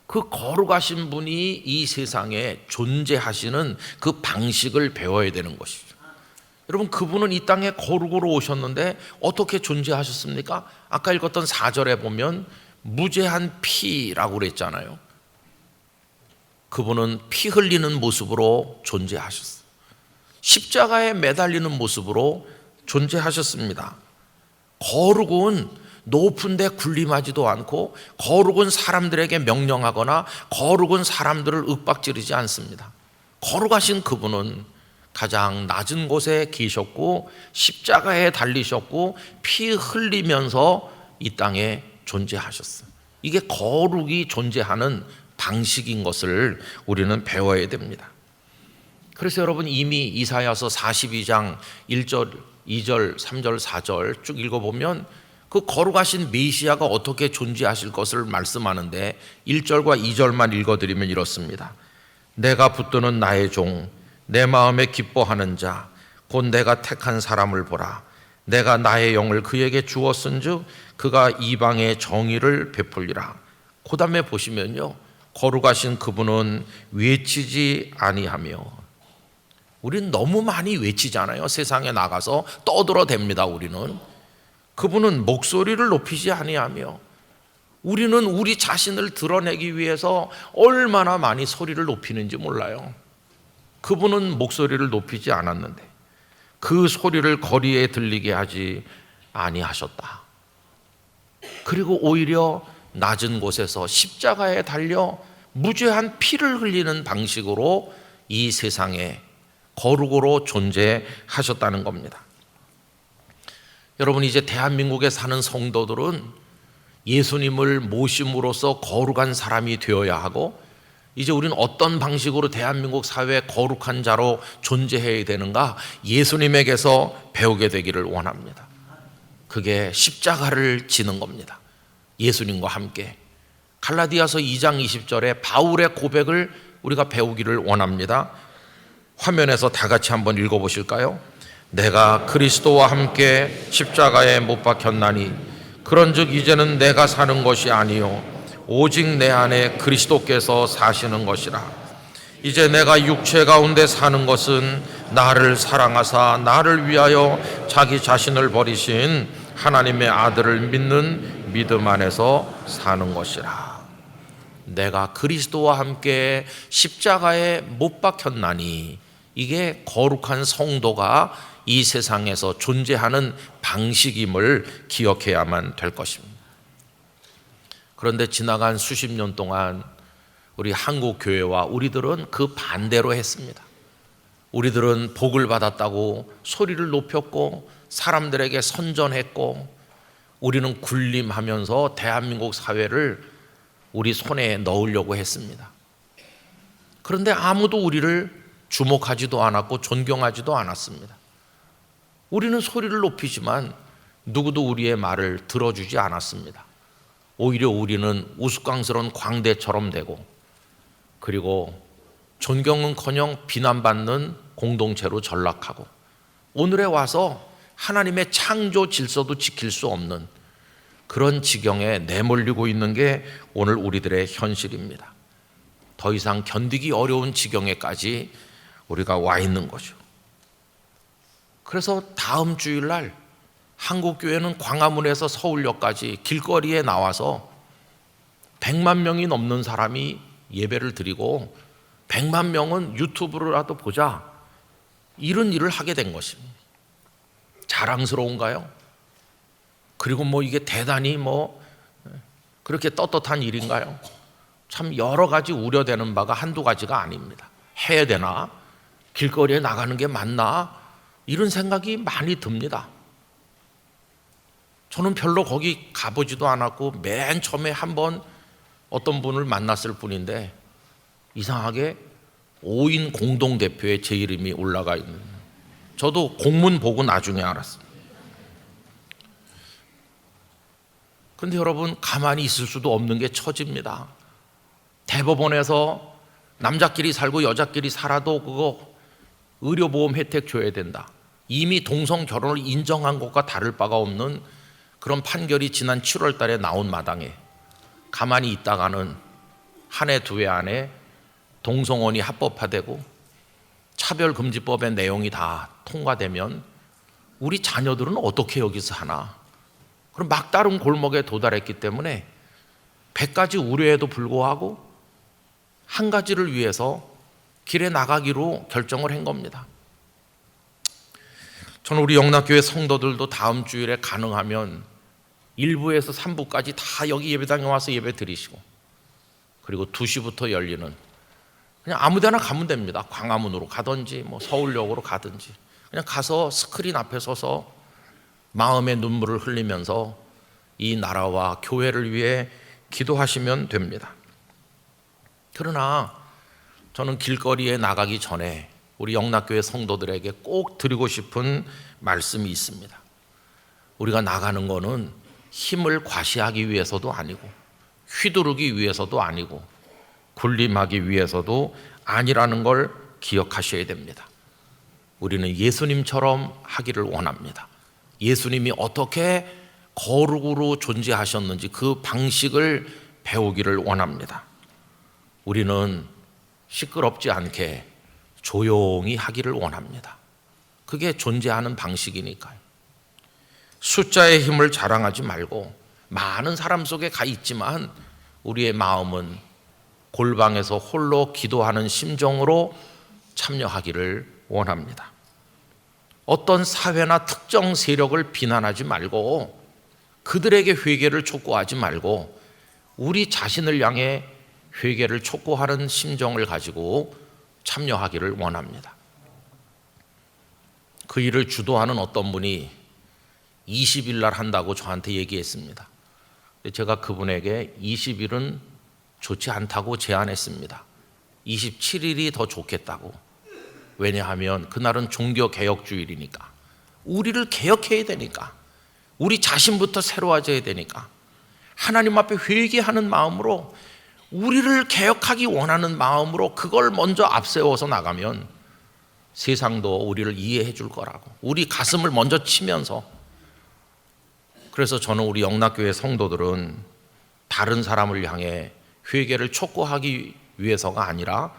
그 거룩하신 분이 이 세상에 존재하시는 그 방식을 배워야 되는 것이죠. 여러분, 그분은 이 땅에 거룩으로 오셨는데 어떻게 존재하셨습니까? 아까 읽었던 4절에 보면 무죄한 피라고 그랬잖아요. 그분은 피 흘리는 모습으로 존재하셨어요. 십자가에 매달리는 모습으로 존재하셨습니다. 거룩은 높은 데 군림하지도 않고, 거룩은 사람들에게 명령하거나 거룩은 사람들을 윽박지르지 않습니다. 거룩하신 그분은 가장 낮은 곳에 계셨고 십자가에 달리셨고 피 흘리면서 이 땅에 존재하셨어요. 이게 거룩이 존재하는 방식인 것을 우리는 배워야 됩니다. 그래서 여러분, 이미 이사야서 42장 1절, 2절, 3절, 4절 쭉 읽어보면 그 거룩하신 메시아가 어떻게 존재하실 것을 말씀하는데 1절과 2절만 읽어드리면 이렇습니다. 내가 붙드는 나의 종, 내 마음에 기뻐하는 자, 곧 내가 택한 사람을 보라. 내가 나의 영을 그에게 주었은즉 그가 이방의 정의를 베풀리라. 그 다음에 보시면요, 거룩하신 그분은 외치지 아니하며. 우리는 너무 많이 외치잖아요. 세상에 나가서 떠들어댑니다. 우리는. 그분은 목소리를 높이지 아니하며. 우리는 우리 자신을 드러내기 위해서 얼마나 많이 소리를 높이는지 몰라요. 그분은 목소리를 높이지 않았는데 그 소리를 거리에 들리게 하지 아니하셨다. 그리고 오히려 낮은 곳에서 십자가에 달려 무죄한 피를 흘리는 방식으로 이 세상에 거룩으로 존재하셨다는 겁니다. 여러분, 이제 대한민국에 사는 성도들은 예수님을 모심으로써 거룩한 사람이 되어야 하고, 이제 우리는 어떤 방식으로 대한민국 사회에 거룩한 자로 존재해야 되는가 예수님에게서 배우게 되기를 원합니다. 그게 십자가를 지는 겁니다. 예수님과 함께 갈라디아서 2장 20절에 바울의 고백을 우리가 배우기를 원합니다. 화면에서 다 같이 한번 읽어보실까요? 내가 그리스도와 함께 십자가에 못 박혔나니 그런즉 이제는 내가 사는 것이 아니요 오직 내 안에 그리스도께서 사시는 것이라. 이제 내가 육체 가운데 사는 것은 나를 사랑하사 나를 위하여 자기 자신을 버리신 하나님의 아들을 믿는 믿음 안에서 사는 것이라. 내가 그리스도와 함께 십자가에 못 박혔나니, 이게 거룩한 성도가 이 세상에서 존재하는 방식임을 기억해야만 될 것입니다. 그런데 지나간 수십 년 동안 우리 한국 교회와 우리들은 그 반대로 했습니다. 우리들은 복을 받았다고 소리를 높였고 사람들에게 선전했고, 우리는 군림하면서 대한민국 사회를 우리 손에 넣으려고 했습니다. 그런데 아무도 우리를 주목하지도 않았고 존경하지도 않았습니다. 우리는 소리를 높이지만 누구도 우리의 말을 들어주지 않았습니다. 오히려 우리는 우스꽝스러운 광대처럼 되고, 그리고 존경은커녕 비난받는 공동체로 전락하고, 오늘에 와서 하나님의 창조 질서도 지킬 수 없는 그런 지경에 내몰리고 있는 게 오늘 우리들의 현실입니다. 더 이상 견디기 어려운 지경에까지 우리가 와 있는 거죠. 그래서 다음 주일날 한국교회는 광화문에서 서울역까지 길거리에 나와서 100만 명이 넘는 사람이 예배를 드리고 100만 명은 유튜브로라도 보자, 이런 일을 하게 된 것입니다. 자랑스러운가요? 그리고 이게 대단히 그렇게 떳떳한 일인가요? 참 여러 가지 우려되는 바가 한두 가지가 아닙니다. 해야 되나? 길거리에 나가는 게 맞나? 이런 생각이 많이 듭니다. 저는 별로 거기 가보지도 않았고 맨 처음에 한번 어떤 분을 만났을 뿐인데 이상하게 5인 공동대표에 제 이름이 올라가 있는, 저도 공문 보고 나중에 알았어요. 그런데 여러분, 가만히 있을 수도 없는 게 처지입니다. 대법원에서 남자끼리 살고 여자끼리 살아도 그거 의료보험 혜택 줘야 된다, 이미 동성 결혼을 인정한 것과 다를 바가 없는 그런 판결이 지난 7월 달에 나온 마당에 가만히 있다가는 한 해 두 해 안에 동성혼이 합법화되고 차별금지법의 내용이 다 통과되면 우리 자녀들은 어떻게 여기서 하나? 그럼 막다른 골목에 도달했기 때문에 100가지 우려에도 불구하고 한 가지를 위해서 길에 나가기로 결정을 한 겁니다. 저는 우리 영락교회 성도들도 다음 주일에 가능하면 1부에서 3부까지 다 여기 예배당에 와서 예배 드리시고, 그리고 2시부터 열리는, 그냥 아무 데나 가면 됩니다. 광화문으로 가든지 서울역으로 가든지 그냥 가서 스크린 앞에 서서 마음의 눈물을 흘리면서 이 나라와 교회를 위해 기도하시면 됩니다. 그러나 저는 길거리에 나가기 전에 우리 영락교회 성도들에게 꼭 드리고 싶은 말씀이 있습니다. 우리가 나가는 거는 힘을 과시하기 위해서도 아니고 휘두르기 위해서도 아니고 군림하기 위해서도 아니라는 걸 기억하셔야 됩니다. 우리는 예수님처럼 하기를 원합니다. 예수님이 어떻게 거룩으로 존재하셨는지 그 방식을 배우기를 원합니다. 우리는 시끄럽지 않게 조용히 하기를 원합니다. 그게 존재하는 방식이니까요. 숫자의 힘을 자랑하지 말고 많은 사람 속에 가 있지만 우리의 마음은 골방에서 홀로 기도하는 심정으로 참여하기를 원합니다. 어떤 사회나 특정 세력을 비난하지 말고 그들에게 회개를 촉구하지 말고 우리 자신을 향해 회개를 촉구하는 심정을 가지고 참여하기를 원합니다. 그 일을 주도하는 어떤 분이 20일 날 한다고 저한테 얘기했습니다. 제가 그분에게 20일은 좋지 않다고 제안했습니다. 27일이 더 좋겠다고. 왜냐하면 그날은 종교개혁주일이니까, 우리를 개혁해야 되니까, 우리 자신부터 새로워져야 되니까, 하나님 앞에 회개하는 마음으로, 우리를 개혁하기 원하는 마음으로 그걸 먼저 앞세워서 나가면 세상도 우리를 이해해 줄 거라고, 우리 가슴을 먼저 치면서. 그래서 저는 우리 영락교회 성도들은 다른 사람을 향해 회개를 촉구하기 위해서가 아니라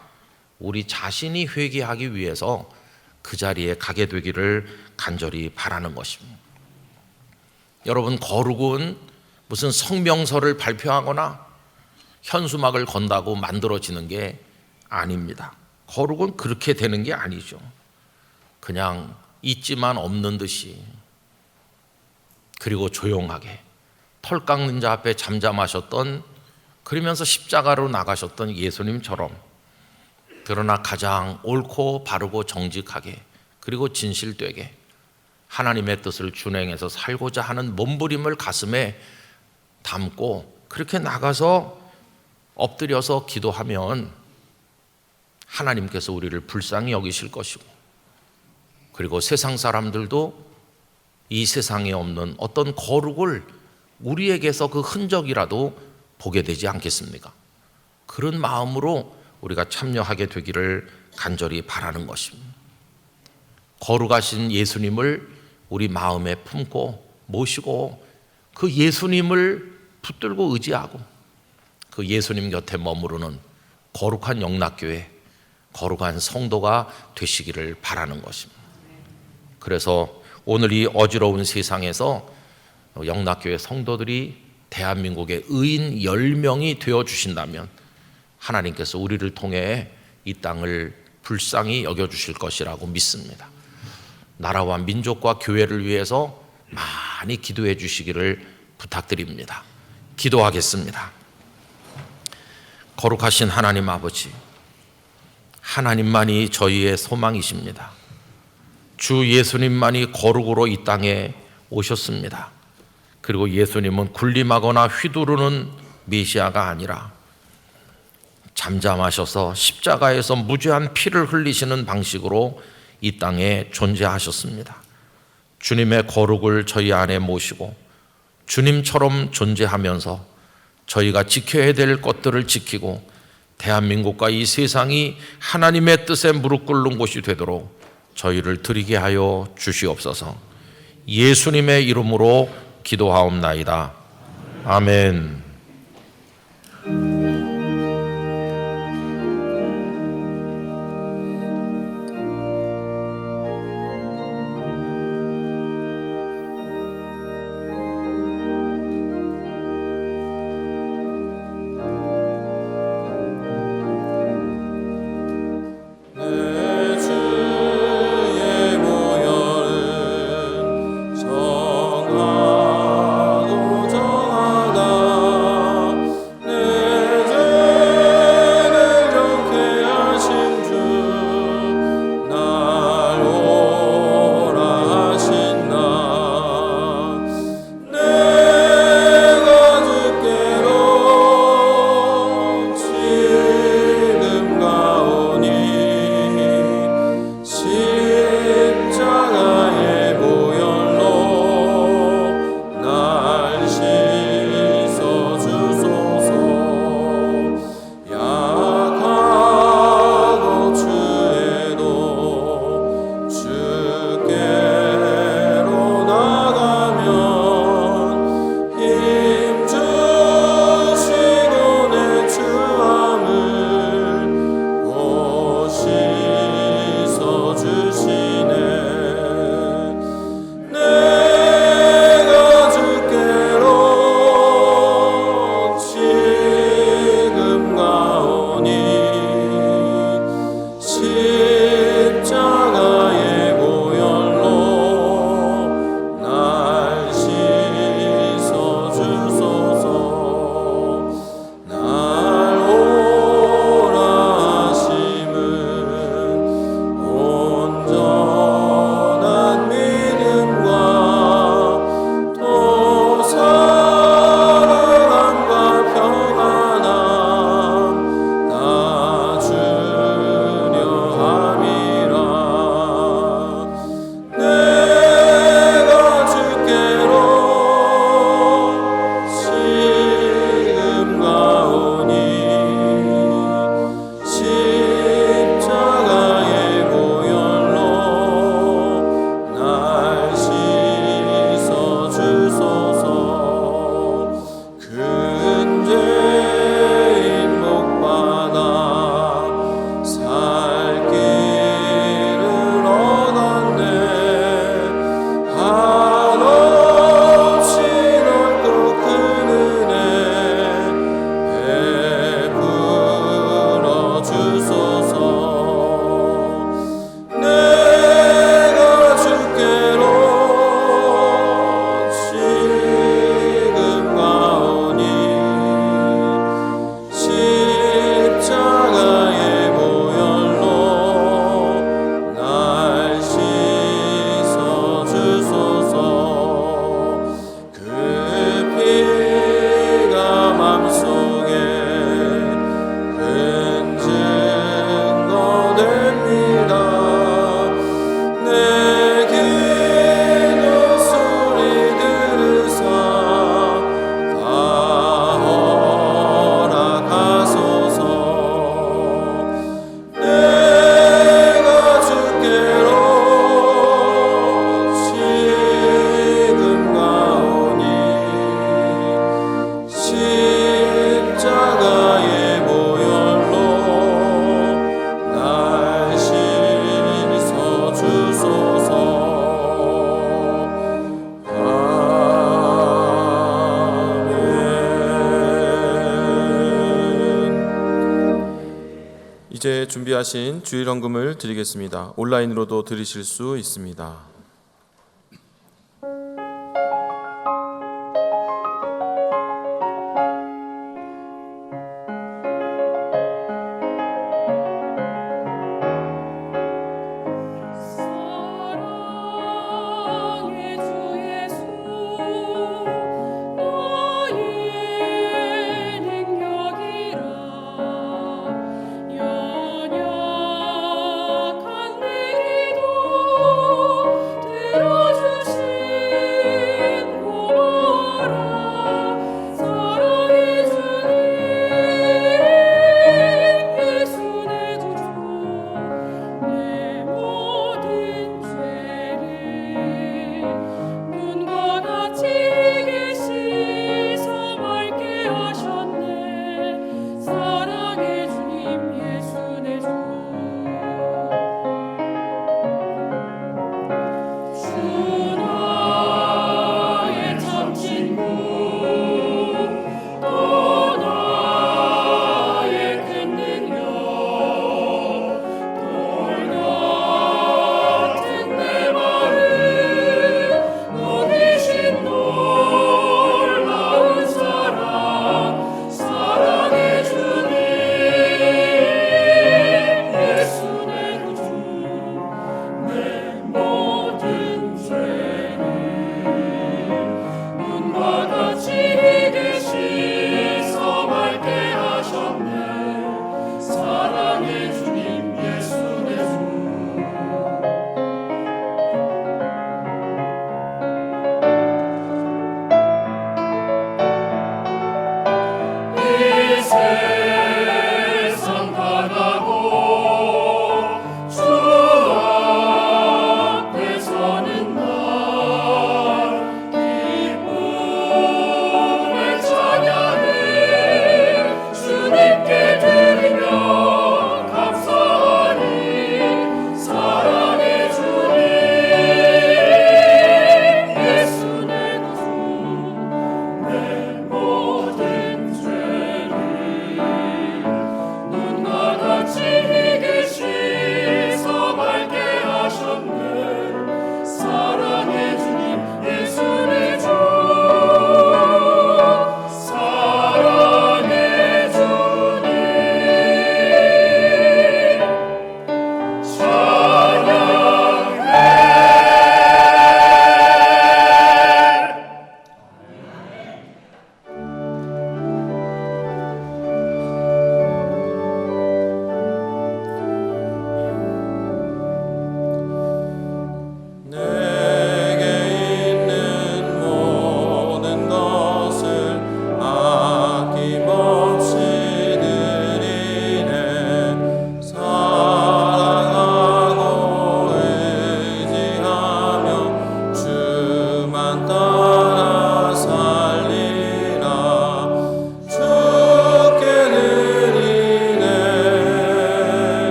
우리 자신이 회개하기 위해서 그 자리에 가게 되기를 간절히 바라는 것입니다. 여러분, 거룩은 무슨 성명서를 발표하거나 현수막을 건다고 만들어지는 게 아닙니다. 거룩은 그렇게 되는 게 아니죠. 그냥 있지만 없는 듯이, 그리고 조용하게 털 깎는 자 앞에 잠잠하셨던, 그러면서 십자가로 나가셨던 예수님처럼, 그러나 가장 옳고 바르고 정직하게 그리고 진실되게 하나님의 뜻을 준행해서 살고자 하는 몸부림을 가슴에 담고 그렇게 나가서 엎드려서 기도하면 하나님께서 우리를 불쌍히 여기실 것이고, 그리고 세상 사람들도 이 세상에 없는 어떤 거룩을 우리에게서 그 흔적이라도 보게 되지 않겠습니까? 그런 마음으로 우리가 참여하게 되기를 간절히 바라는 것입니다. 거룩하신 예수님을 우리 마음에 품고 모시고 그 예수님을 붙들고 의지하고 그 예수님 곁에 머무르는 거룩한 영락교회, 거룩한 성도가 되시기를 바라는 것입니다. 그래서 오늘 이 어지러운 세상에서 영락교회 성도들이 대한민국의 의인 10명이 되어주신다면 하나님께서 우리를 통해 이 땅을 불쌍히 여겨주실 것이라고 믿습니다. 나라와 민족과 교회를 위해서 많이 기도해 주시기를 부탁드립니다. 기도하겠습니다. 거룩하신 하나님 아버지, 하나님만이 저희의 소망이십니다. 주 예수님만이 거룩으로 이 땅에 오셨습니다. 그리고 예수님은 군림하거나 휘두르는 메시아가 아니라 잠잠하셔서 십자가에서 무죄한 피를 흘리시는 방식으로 이 땅에 존재하셨습니다. 주님의 거룩을 저희 안에 모시고 주님처럼 존재하면서 저희가 지켜야 될 것들을 지키고 대한민국과 이 세상이 하나님의 뜻에 무릎 꿇는 곳이 되도록 저희를 드리게 하여 주시옵소서. 예수님의 이름으로 기도하옵나이다. 아멘. 정하고 정하다 이제 준비하신 주일 헌금을 드리겠습니다. 온라인으로도 드리실 수 있습니다.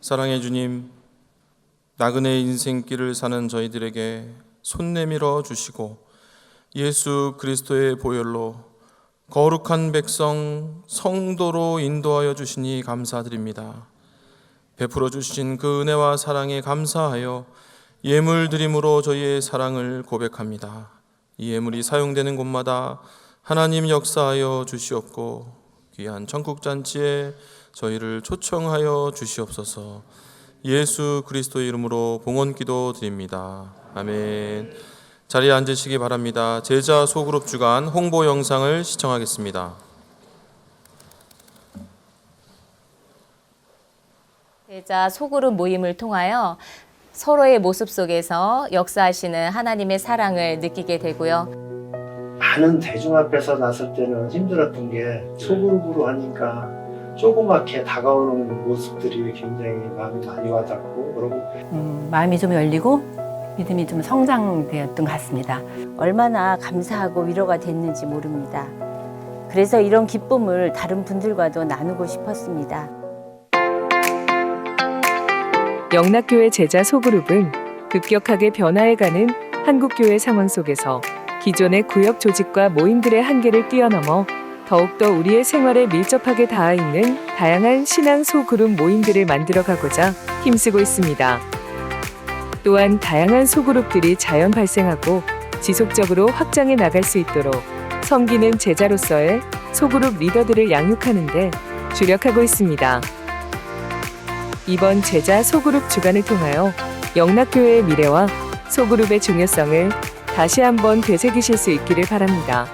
사랑의 주님, 나그네 인생길을 사는 저희들에게 손 내밀어 주시고 예수 그리스도의 보혈로 거룩한 백성 성도로 인도하여 주시니 감사드립니다. 베풀어 주신 그 은혜와 사랑에 감사하여 예물 드림으로 저희의 사랑을 고백합니다. 이 예물이 사용되는 곳마다 하나님 역사하여 주시옵고 귀한 천국잔치에 저희를 초청하여 주시옵소서. 예수 그리스도의 이름으로 봉헌기도 드립니다. 아멘. 자리에 앉으시기 바랍니다. 제자 소그룹 주간 홍보 영상을 시청하겠습니다. 제자 소그룹 모임을 통하여 서로의 모습 속에서 역사하시는 하나님의 사랑을 느끼게 되고요. 많은 대중 앞에서 나설 때는 힘들었던 게 소그룹으로 하니까 조그맣게 다가오는 모습들이 굉장히 마음이 많이 와닿고 그러고 마음이 좀 열리고 믿음이 좀 성장되었던 것 같습니다. 얼마나 감사하고 위로가 됐는지 모릅니다. 그래서 이런 기쁨을 다른 분들과도 나누고 싶었습니다. 영락교회 제자 소그룹은 급격하게 변화해가는 한국교회 상황 속에서 기존의 구역 조직과 모임들의 한계를 뛰어넘어 더욱더 우리의 생활에 밀접하게 닿아있는 다양한 신앙 소그룹 모임들을 만들어가고자 힘쓰고 있습니다. 또한 다양한 소그룹들이 자연 발생하고 지속적으로 확장해 나갈 수 있도록 섬기는 제자로서의 소그룹 리더들을 양육하는 데 주력하고 있습니다. 이번 제자 소그룹 주간을 통하여 영락교회의 미래와 소그룹의 중요성을 다시 한번 되새기실 수 있기를 바랍니다.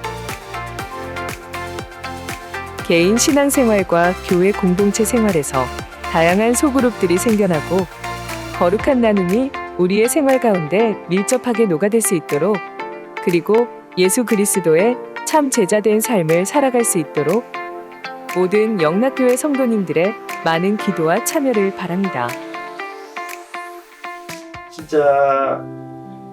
개인 신앙생활과 교회 공동체 생활에서 다양한 소그룹들이 생겨나고 거룩한 나눔이 우리의 생활 가운데 밀접하게 녹아들 수 있도록, 그리고 예수 그리스도의 참 제자된 삶을 살아갈 수 있도록 모든 영락교회 성도님들의 많은 기도와 참여를 바랍니다. 진짜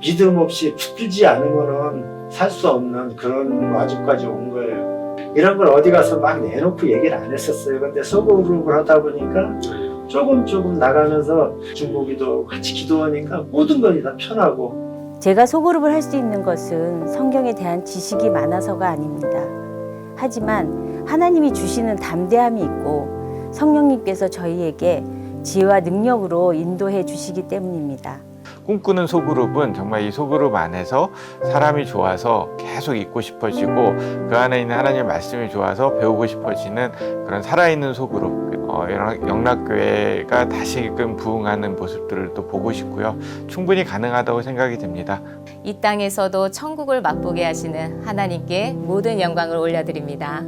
믿음 없이 붙들지 않으면은 살 수 없는 그런 와중까지 온 거예요. 이런 걸 어디 가서 막 내놓고 얘기를 안 했었어요. 근데 소그룹을 하다 보니까 조금 나가면서 중보기도 같이 기도하니까 모든 것이 다 편하고. 제가 소그룹을 할 수 있는 것은 성경에 대한 지식이 많아서가 아닙니다. 하지만 하나님이 주시는 담대함이 있고 성령님께서 저희에게 지혜와 능력으로 인도해 주시기 때문입니다. 꿈꾸는 소그룹은 정말 이 소그룹 안에서 사람이 좋아서 계속 있고 싶어지고 그 안에 있는 하나님의 말씀이 좋아서 배우고 싶어지는 그런 살아있는 소그룹, 영락교회가 다시금 부흥하는 모습들을 또 보고 싶고요. 충분히 가능하다고 생각이 듭니다. 이 땅에서도 천국을 맛보게 하시는 하나님께 모든 영광을 올려드립니다.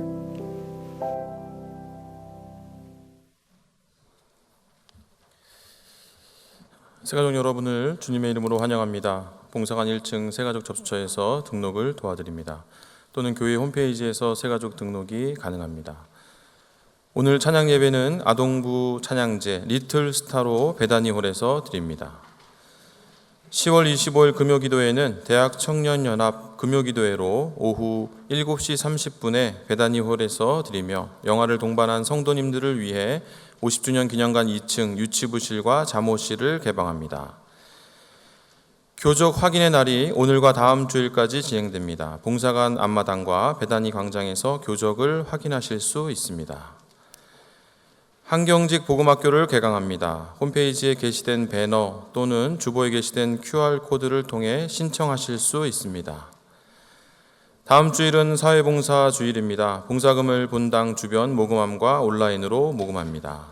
새가족 여러분을 주님의 이름으로 환영합니다. 봉사관 1층 새가족 접수처에서 등록을 도와드립니다. 또는 교회 홈페이지에서 새가족 등록이 가능합니다. 오늘 찬양 예배는 아동부 찬양제 리틀 스타로 베다니홀에서 드립니다. 10월 25일 금요기도회는 대학 청년연합 금요기도회로 오후 7시 30분에 베다니홀에서 드리며 영화를 동반한 성도님들을 위해 50주년 기념관 2층 유치부실과 잠옷실을 개방합니다. 교적 확인의 날이 오늘과 다음 주일까지 진행됩니다. 봉사관 앞마당과 베다니 광장에서 교적을 확인하실 수 있습니다. 한경직 복음학교를 개강합니다. 홈페이지에 게시된 배너 또는 주보에 게시된 QR코드를 통해 신청하실 수 있습니다. 다음 주일은 사회봉사 주일입니다. 봉사금을 본당 주변 모금함과 온라인으로 모금합니다.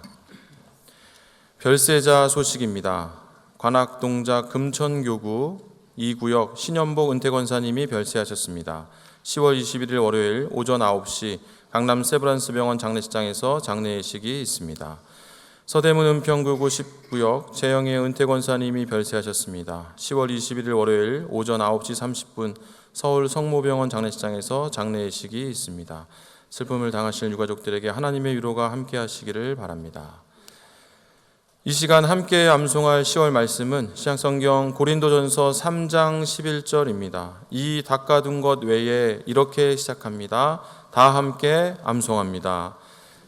별세자 소식입니다. 관악동작 금천교구 2구역 신연복 은퇴권사님이 별세하셨습니다. 10월 21일 월요일 오전 9시 강남 세브란스 병원 장례식장에서 장례의식이 있습니다. 서대문 은평구구 10구역 최영애 은퇴권사님이 별세하셨습니다. 10월 21일 월요일 오전 9시 30분 서울 성모병원 장례식장에서 장례의식이 있습니다. 슬픔을 당하실 유가족들에게 하나님의 위로가 함께 하시기를 바랍니다. 이 시간 함께 암송할 10월 말씀은 신약성경 고린도전서 3장 11절입니다. 이 닦아둔 것 외에 이렇게 시작합니다. 다 함께 암송합니다.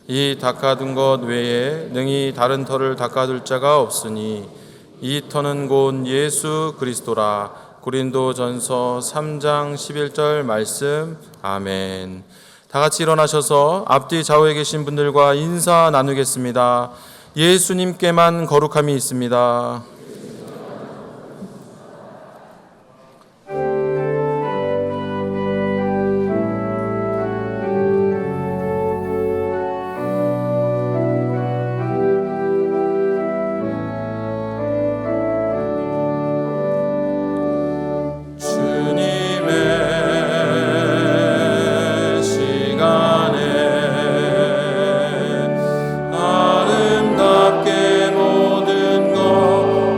이 닦아둔 것 외에 능히 다른 터를 닦아둘 자가 없으니 이 터는 곧 예수 그리스도라. 고린도전서 3장 11절 말씀. 아멘. 다 같이 일어나셔서 앞뒤 좌우에 계신 분들과 인사 나누겠습니다. 예수님께만 거룩함이 있습니다. 아름답게 모든 것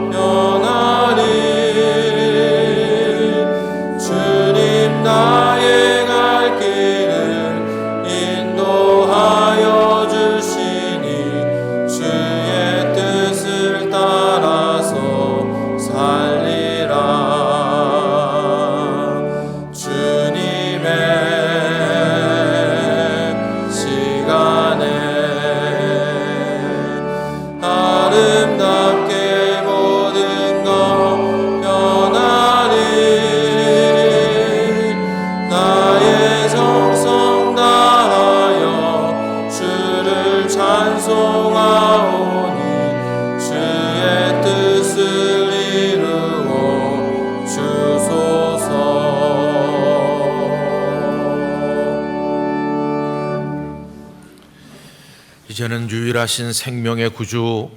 이제는 유일하신 생명의 구주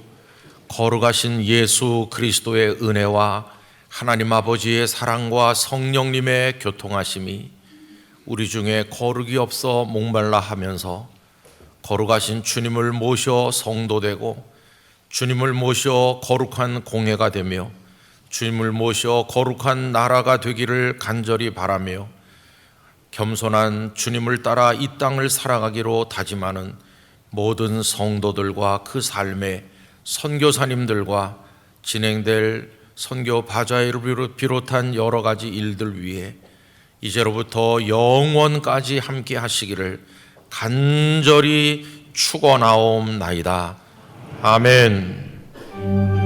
거룩하신 예수 그리스도의 은혜와 하나님 아버지의 사랑과 성령님의 교통하심이 우리 중에 거룩이 없어 목말라 하면서 거룩하신 주님을 모셔 성도되고 주님을 모셔 거룩한 공회가 되며 주님을 모셔 거룩한 나라가 되기를 간절히 바라며 겸손한 주님을 따라 이 땅을 살아가기로 다짐하는 모든 성도들과 그 삶의 선교사님들과 진행될 선교 바자회를 비롯한 여러 가지 일들 위해 이제로부터 영원까지 함께 하시기를 간절히 축원하옵나이다. 아멘.